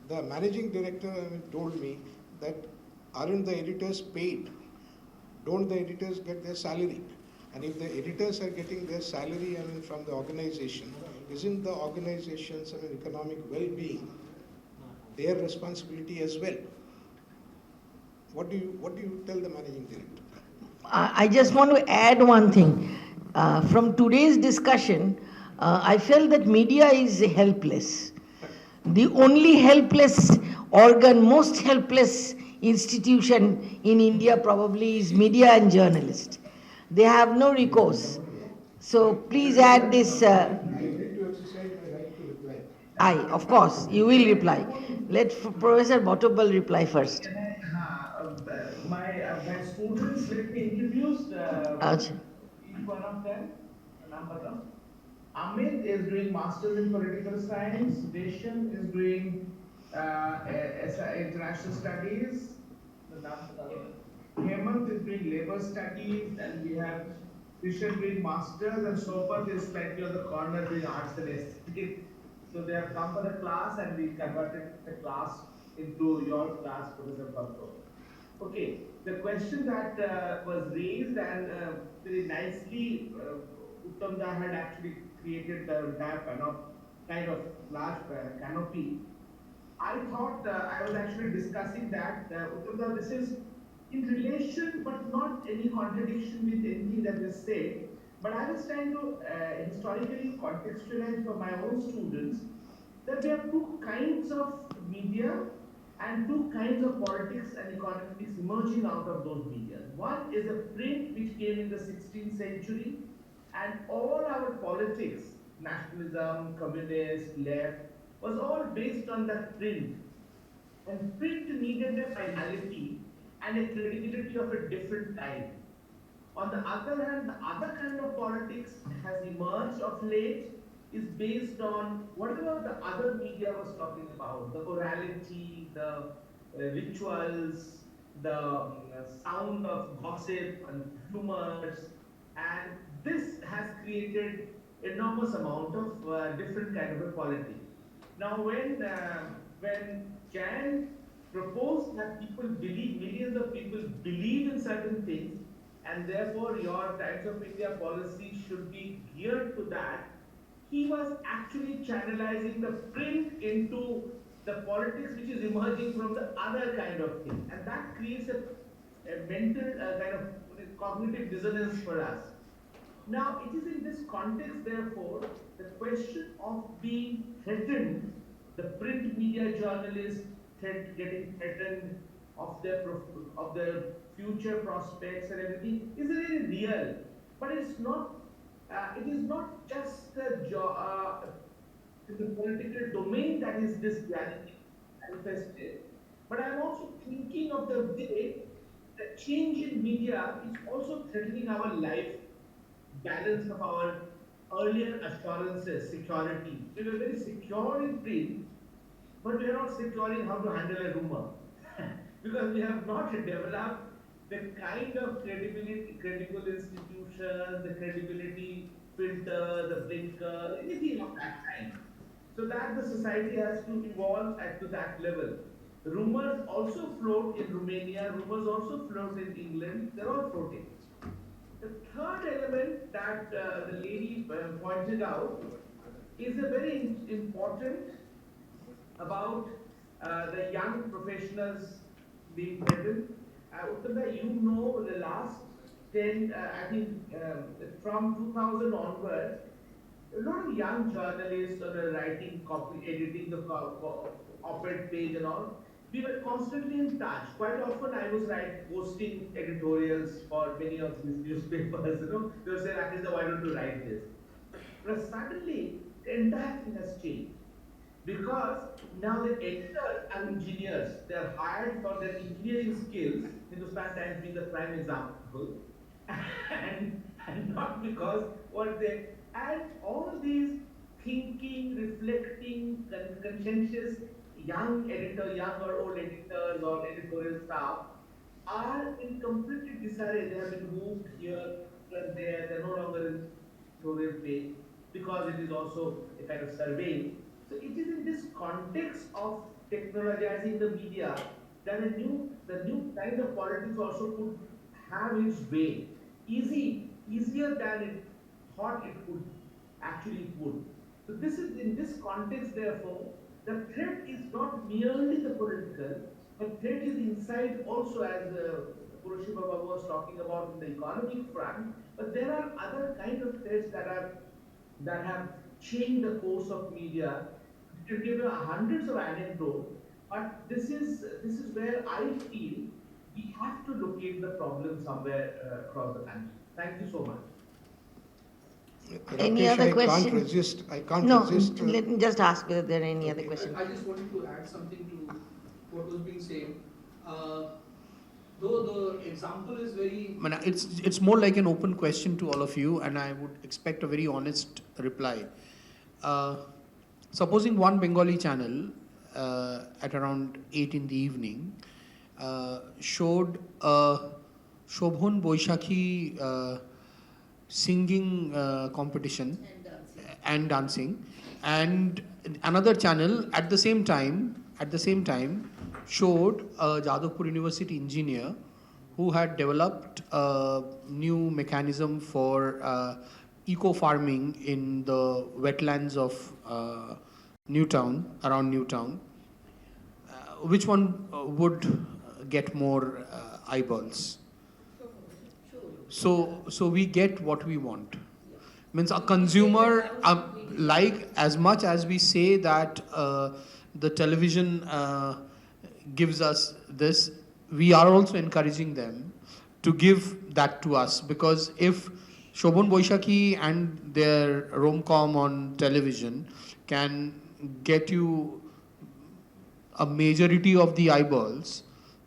the managing director told me that aren't the editors paid? Don't the editors get their salary? And if the editors are getting their salary from the organization, isn't the organization's economic well-being their responsibility as well? What do you tell the managing director? I just want to add one thing. From today's discussion, I felt that media is helpless. The only helpless organ, most helpless institution in India probably is media and journalists. They have no recourse. So please add this. I need to exercise my right to reply. Aye, of course, you will reply. Let Professor Botubal reply first. My students, let me introduce Acha. each one of them. Number them. Amit is doing Masters in Political Science. Deshan is doing International Studies. Hemant is doing Labor Studies, and we have Krishan doing Masters, and Sopat is slightly on the corner doing Arts and Aesthetics. So they have come for the class, and we converted the class into your class, Professor Bhatto. Okay, the question that was raised and very nicely Uttam had actually created the entire kind of large canopy. I thought I was actually discussing that Uttam, this is in relation but not any contradiction with anything that was said. But I was trying to historically contextualize for my own students that there are two kinds of media and two kinds of politics and economics emerging out of those media. One is a print which came in the 16th century, and all our politics, nationalism, communist, left, was all based on that print. And print needed a finality and a credibility of a different type. On the other hand, the other kind of politics has emerged of late is based on whatever the other media was talking about, the orality, the rituals, the sound of gossip and rumors, and this has created enormous amount of different kind of a polity. Now, when Jan proposed that people believe, millions of people believe in certain things, and therefore your Times of India policy should be geared to that. He was actually channelizing the print into the politics which is emerging from the other kind of thing, and that creates a mental kind of cognitive dissonance for us. Now, it is in this context, therefore, the question of being threatened, the print media journalists getting threatened of their future prospects and everything is really real. But it's not. It is not just in the political domain that is this reality manifested. But I'm also thinking of the way the change in media is also threatening our life balance of our earlier assurances, security. We were very secure in print, but we are not secure in how to handle a rumor. Because we have not developed the kind of credible institutions, the credibility filter, the blinker, anything of that kind. So that the society has to evolve to that level. Rumors also float in Romania, rumors also float in England, they're all floating. The third element that the lady pointed out is a very important about the young professionals being threatened. Uttanda, you know the last 10, I think from 2000 onwards, a lot of young journalists are writing, copy, editing the op-ed page and all. We were constantly in touch. Quite often I was posting editorials for many of these newspapers, They would say, Rakesh, why don't you write this? But suddenly, the entire thing has changed. Because now the editors are engineers. They are hired for their engineering skills, Hindustan Times being the prime example, and not because and all these thinking, reflecting, conscientious young or old editors or editorial staff are in completely disarray. They have been moved here and there. They're no longer in editorial page because it is also a kind of surveying. So it is in this context of technologizing the media that the new kind of politics also could have its way. Easier than it thought it would. So this is in this context, therefore, the threat is not merely the political, but threat is inside also, as Purushi Baba was talking about in the economic front. But there are other kind of threats that have changed the course of media. I can give you hundreds of anecdotes, but this is where I feel we have to locate the problem somewhere across the country. Thank you so much. Any Rakesh, other question? I can't No, resist. let me just ask whether there are any other questions. I just wanted to add something to what was being said. Though the example is very... It's more like an open question to all of you, and I would expect a very honest reply. Supposing one Bengali channel at around 8 in the evening showed Shobhon Boishakhi singing competition and dancing, and another channel at the same time showed a Jadavpur University engineer who had developed a new mechanism for eco-farming in the wetlands of around Newtown. Which one would get more eyeballs? So we get what we want. Means a consumer, like as much as we say that the television gives us this, we are also encouraging them to give that to us, because if Shobhan Boishakhi and their rom-com on television can get you a majority of the eyeballs,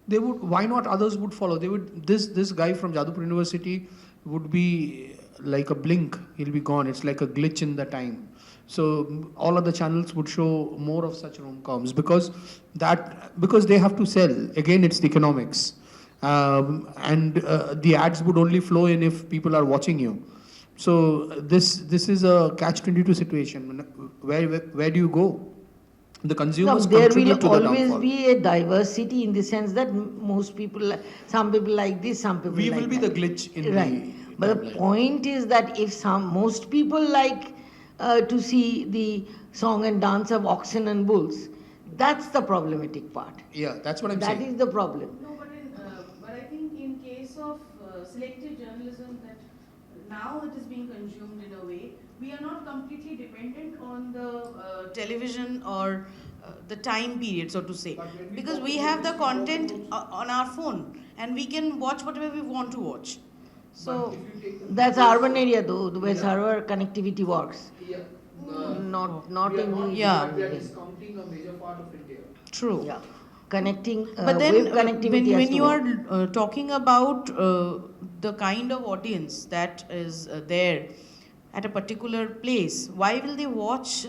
they would. Why not others would follow? They would. This guy from Jadavpur University would be like a blink. He'll be gone. It's like a glitch in the time. So all other channels would show more of such rom-coms because they have to sell. Again, it's the economics, and the ads would only flow in if people are watching you. So this is a catch-22 situation. Where do you go? The No, consumers there contribute to will the always downfall. be a diversity in the sense that most people, some people like this, some people We like will be that. the glitch in Right. the But the timeline. point is that if most people like to see the song and dance of oxen and bulls, that's the problematic part. Yeah, that's what I'm That saying. is the problem. No, but I think in case of selective journalism that now it is being consumed in a way, we are not completely dependent on the television or the time period, so to say, because we have the content on our phone and we can watch whatever we want to watch. So That's urban area though, where server connectivity works. Yeah. Not We are in not, the Yeah. we are discounting a major part of India. true. Yeah. Connecting But then wave connectivity has when to you work. are talking about the kind of audience that is there at a particular place, why will they watch?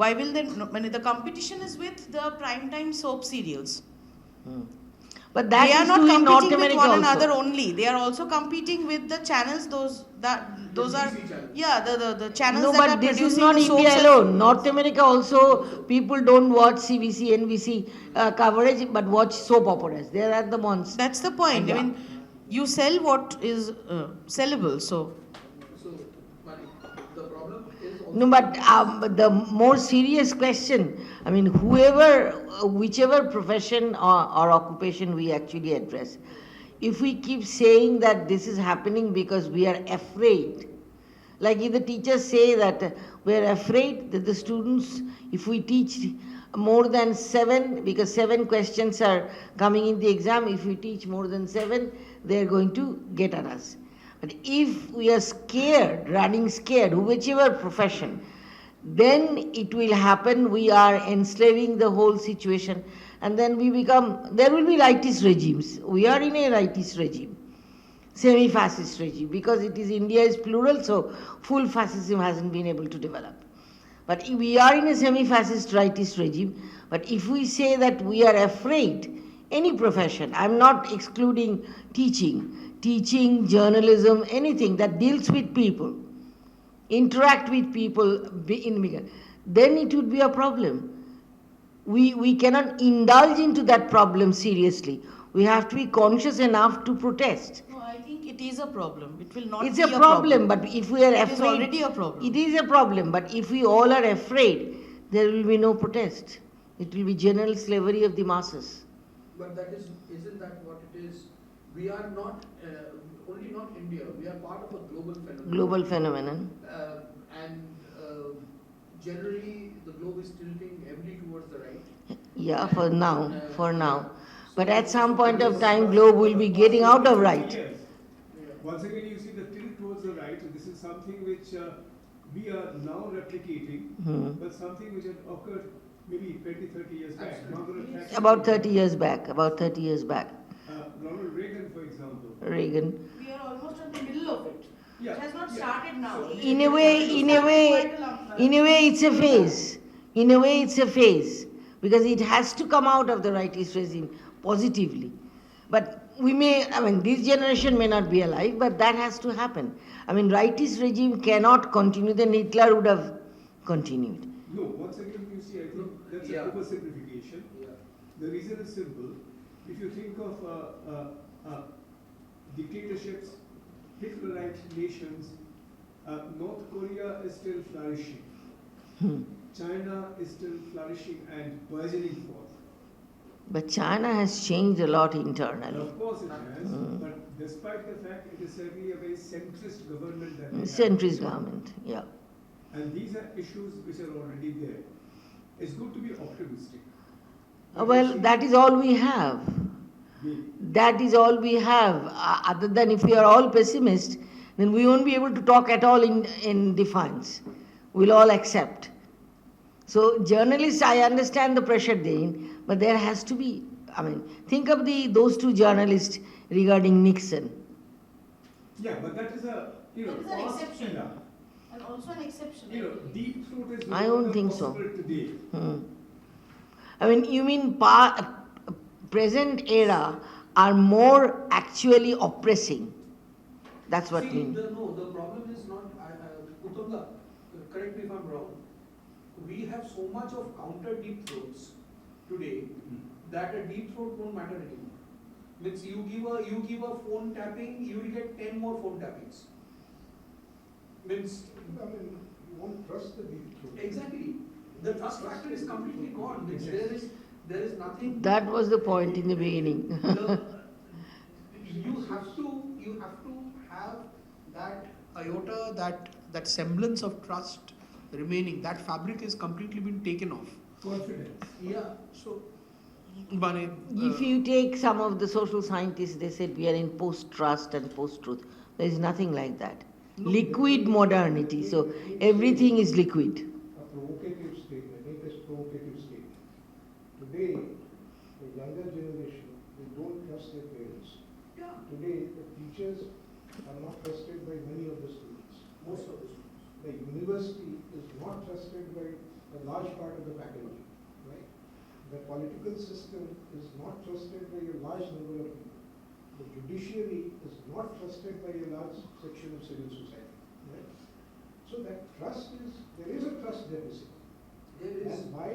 Why will they? When the competition is with the primetime soap serials. But that They are is not true in North competing with America one also. another only. They are also competing with the channels. Those are BBC channels. yeah the channels No, that are but this is producing not the soaps India and- alone. North America also, people don't watch CBC, NBC coverage, but watch soap operas. They are the ones. That's the point. Yeah. I mean, you sell what is sellable. So So, Mani, the problem is also. No, but the more serious question, I mean, whichever profession or occupation we actually address, if we keep saying that this is happening because we are afraid, like if the teachers say that we are afraid that the students, if we teach more than 7, because 7 questions are coming in the exam, if we teach more than 7, they are going to get at us. But if we are scared, running scared, whichever profession, then it will happen, we are enslaving the whole situation, and then there will be rightist regimes. We are in a rightist regime, semi-fascist regime, because India is plural, so full fascism hasn't been able to develop. But we are in a semi-fascist rightist regime, but if we say that we are afraid, any profession, I'm not excluding teaching, journalism, anything that deals with people, interact with people, then it would be a problem. We cannot indulge into that problem seriously. We have to be conscious enough to protest. no, I think it is a problem. It will not. It's be a problem, but if we are It afraid, is already a problem. It is a problem, but if we all are afraid, there will be no protest. It will be general slavery of the masses. But isn't that what it is? We are not, only not India, we are part of a global phenomenon. Global phenomenon. And generally, the globe is tilting heavily towards the right. Yeah, for now. But at some point of time, globe will be getting out of right. Yes. Once again, you see the tilt towards the right. This is something which we are now replicating, but something which had occurred maybe 20, 30 years back. About 30 years back. Ronald Reagan, for example. Reagan. We are almost in the middle of it. Yeah. It has not started now. In a way, it's a phase. Because it has to come out of the rightist regime positively. But this generation may not be alive, but that has to happen. Rightist regime cannot continue, then Hitler would have continued. No, once again, you see, I think that's Yeah. an oversimplification. Yeah. The reason is simple. If you think of dictatorships, Hitlerite nations, North Korea is still flourishing. China is still flourishing and burgeoning forth. But China has changed a lot And internally. of course it has, but despite the fact it is certainly a very centrist government that they have. Centrist government, yeah. And these are issues which are already there. It's good to be optimistic. Well, that is all we have. Maybe. That is all we have. Other than if we are all pessimists, then we won't be able to talk at all in defiance. We'll all accept. So journalists, I understand the pressure therein, but there has to be, think of those 2 journalists regarding Nixon. Yeah, but that is a, That is an past exception. era. And also an exception. Deep throat is I no don't longer think so. possible today. You mean present era are more actually oppressing. That's what See, means. the problem is not, Uttamda, correct me if I'm wrong. we have so much of counter deep throats today that a deep throat won't matter anymore. Means you give a phone tapping, you will get 10 more phone tappings. Means I mean, you won't trust the deep throat. exactly. The trust factor is completely gone. Means there is nothing. That was the point in the beginning. You have to have that iota, that semblance of trust remaining. That fabric is completely been taken off. Confidence. Yeah. So, If you take some of the social scientists, they said we are in post-trust and post-truth. There is nothing like that. Liquid modernity, so everything is liquid. A provocative statement, make a provocative statement. Today, the younger generation, they don't trust their parents. yeah, Today, the teachers are not trusted by many of the students. most of the students. The university is not trusted by a large part of the faculty, right? The political system is not trusted by a large number of people. The judiciary is not trusted by a large section of civil society, right? So that trust there is a trust deficit. There is. And my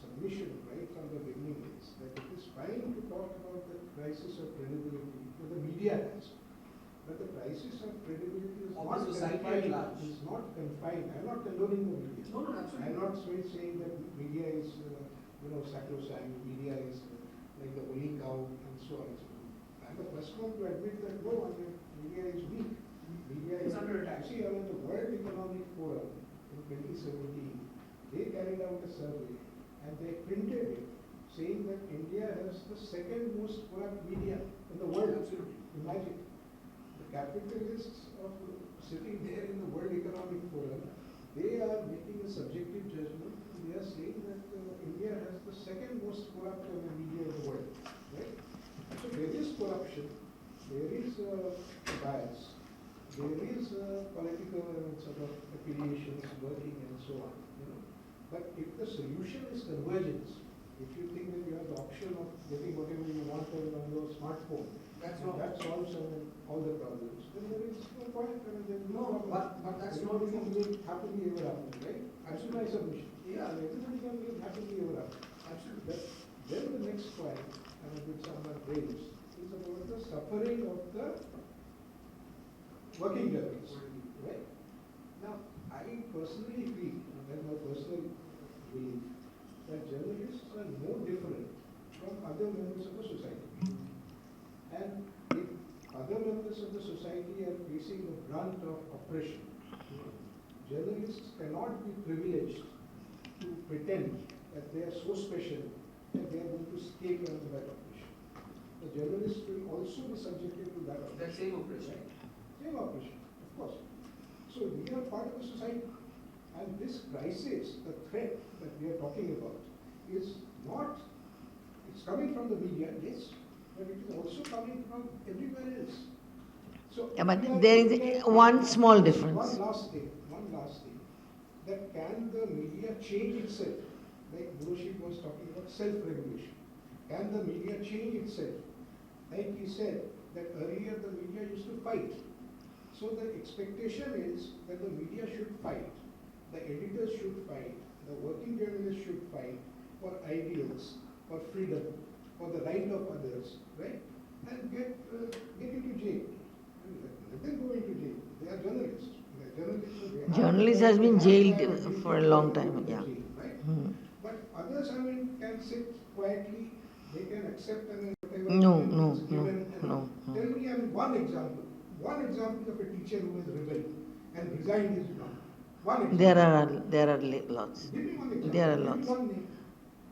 submission right from the beginning is that it is fine to talk about the crisis of credibility that the media has. But the crisis of credibility is Of not the society at large. Is not confined. I'm not condoning the media. No, absolutely. I'm not saying that media is, sacrosanct. Media is like the holy cow and so on and so forth. I'm the first one to admit that no, media is weak. Media It's is under attack. See, the World Economic Forum in 2017, they carried out a survey and they printed it saying that India has the second most corrupt media in the world. Absolutely. Imagine. The capitalists of sitting there in the World Economic Forum, they are making a subjective judgment. They are saying that India has the second most corrupt media in the world. Right? So there is corruption, there is bias, there is political sort of affiliations working and so on. But if the solution is convergence, if you think that you have the option of getting whatever you want on your smartphone, That's and wrong. that solves all the problems, then there is no point. There is No, problem. but that's not Everybody true. can live happily ever after, right? That's my submission. Yeah. Everybody can live happily ever after. Absolutely. But then the next point, which someone raised, is about the suffering of the working journalists, right? Now, I personally feel, and that's my personal belief, that journalists are no different from other members of the society. And if other members of the society are facing the brunt of oppression, journalists cannot be privileged to pretend that they are so special that they are going to escape under that oppression. The journalists will also be subjected to that oppression. That same oppression. Same oppression, of course. So we are part of the society. And this crisis, the threat that we are talking about, is not, it's coming from the media, yes, but it is also coming from everywhere else. So Yeah, but we are there looking is at one small difference. One last thing, that can the media change itself? Like Burushik was talking about self-regulation. Can the media change itself? Like he said, that earlier the media used to fight. So the expectation is that the media should fight, the editors should fight, the working journalists should fight for ideals, for freedom, for the right of others, right? And get into jail. Let them go into jail. They are journalists. Journalist has been jailed for a long time, yeah. Right? Hmm. But others, can sit quietly. They can accept whatever No, is no, given. no. Tell me, one example of a teacher who has rebelled and resigned his job. One example. There are lots. Give me one example. There are Give me lots. one name.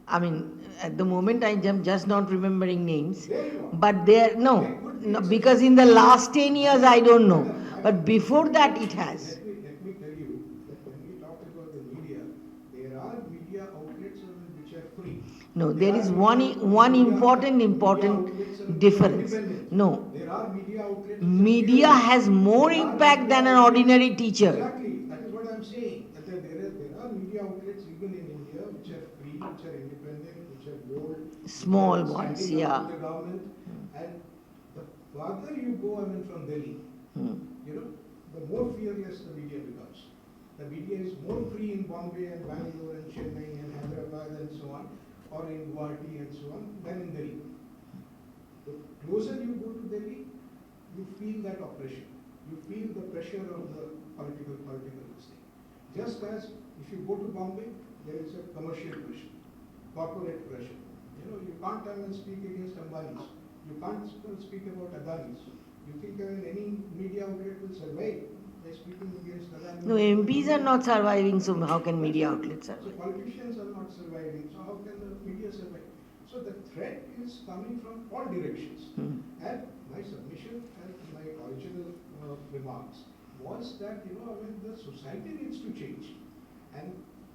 I mean, at the moment I am just not remembering names. There you are. But no, because in the last 10 years I don't know. But before that it has. Let me tell you that when we talk about the media, there are media outlets which are free. No, there is are one media important outlets which are difference. independent. No, There are media outlets which are media independent. has more There are impact media than an outlets- ordinary teacher. Exactly, that is what I am saying. That there are media outlets even in India which are free, which are independent, which are bold. Small which are ones, standing up yeah. to the government. And the farther you go, from Delhi, Hmm. the more fearless the media becomes. The media is more free in Bombay and Bangalore and Chennai and Hyderabad and so on, or in Guwahati and so on, than in Delhi. The closer you go to Delhi, you feel that oppression. You feel the pressure of the political thing. Just as if you go to Bombay, there is a commercial pressure, corporate pressure. You can't come and speak against Ambani's. You can't speak about Adani's. You think any media outlet will survive by speaking against Adani? No, MPs are not surviving, so how can media outlets So survive? politicians are not surviving, so how can the media survive? So the threat is coming from all directions. And my submission and my original remarks was that, the society needs to change. And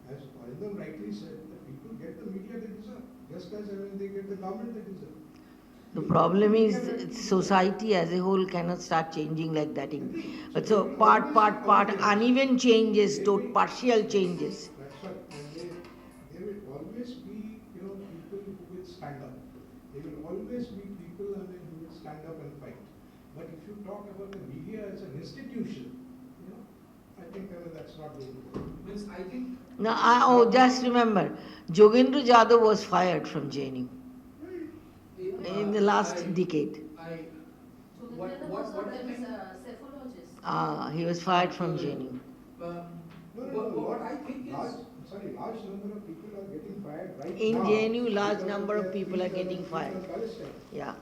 as Arindam rightly said, the people get the media they deserve, just as they get the government they deserve. The problem is society as a whole cannot start changing like that. So part, uneven changes, partial changes. That's right. And there will always be, people who will stand up. There will always be people who will stand up and fight. But if you talk about the media as an institution, I think that's not going to work. Means I think. No, just remember, Jogendra Jadhav was fired from JNU in the last decade. What I think. He was fired from JNU. What I think is. Large number of people are getting fired right In now. JNU, large number of people are getting fired. Yeah.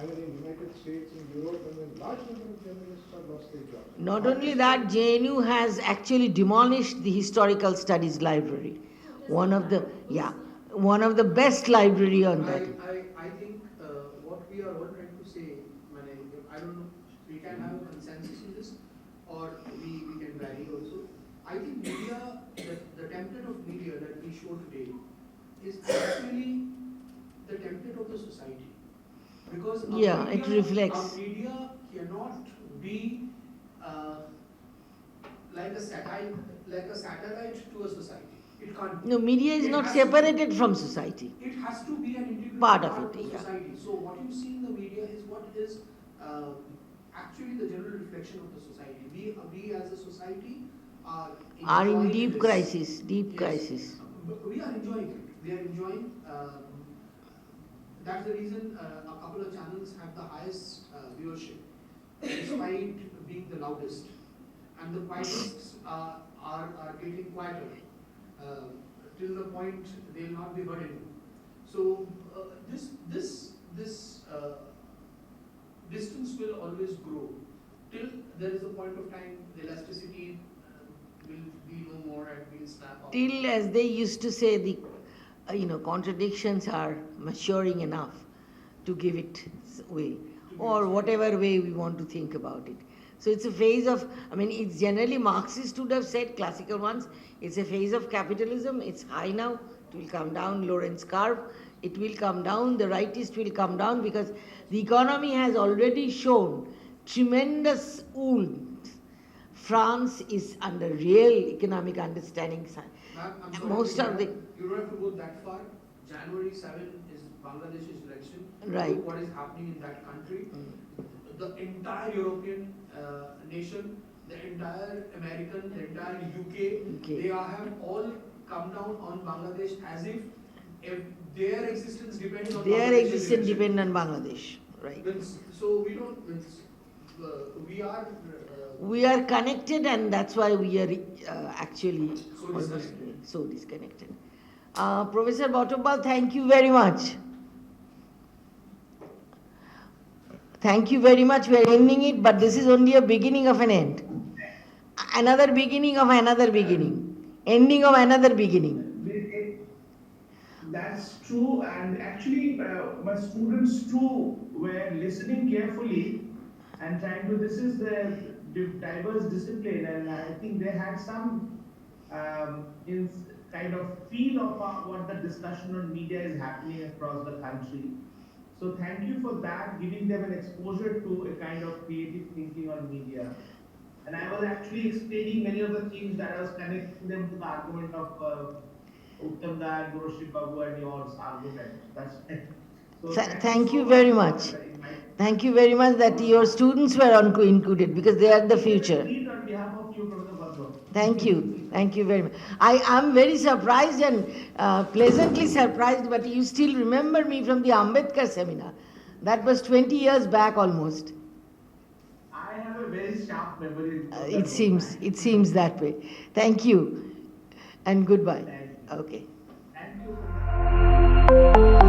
In United States, in Europe, large number of journalists have lost their jobs. Not only that, JNU has actually demolished the historical studies library. One of the best library on that. I think what we are all trying to say, I don't know, we can have a consensus in this, or we can vary also. I think media, the template of media that we show today is actually the template of the society. Because it reflects. A media cannot be like a satellite to a society. It can't be. No, media is not separated from society. It has to be an integral Part of it, the society. So what you see in the media is what is actually the general reflection of the society. We as a society are in deep crisis. Crisis. But we are enjoying it. We are enjoying. That's the reason a couple of channels have the highest viewership, despite being the loudest, and the quietest are getting quieter till the point they will not be heard anymore. So this distance will always grow till there is a point of time the elasticity will be no more and will snap off. Till, as they used to say, the contradictions are maturing enough to give it way, or whatever way we want to think about it. So it's a phase of, it's generally Marxists would have said, classical ones, it's a phase of capitalism, it's high now, it will come down, Lorentz curve, it will come down, the rightist will come down, because the economy has already shown tremendous wounds. France is under real economic understanding. I'm sorry, Most of the... You don't have to go that far. January 7 is Bangladesh's election. Right. Look what is happening in that country. The entire European nation, the entire American, the entire UK, they have all come down on Bangladesh as if their existence depends on Their Bangladesh's existence election. depends on Bangladesh. Right. So we don't, we are connected, and that's why we are actually so disconnected. Professor Botobal, thank you very much. Thank you very much. We are ending it, but this is only a beginning of an end. Another beginning of another beginning. Ending of another beginning. That's true, and actually my students too were listening carefully and trying to, this is the diverse discipline, and I think they had some kind of feel of what the discussion on media is happening across the country. So thank you for that, giving them an exposure to a kind of creative thinking on media. And I was actually explaining many of the things that I was connecting them to the argument of Uttam Da and Guru Babu and yours argument. That's it. So thank you very much. Thank you very much that your students were included, because they are the future. On behalf of you, Professor Bhadra. Thank you. Thank you very much. I am very surprised and pleasantly surprised, but you still remember me from the Ambedkar seminar. That was 20 years back almost. I have a very sharp memory. It seems that way. Thank you and goodbye. Thank you. Okay. Thank you.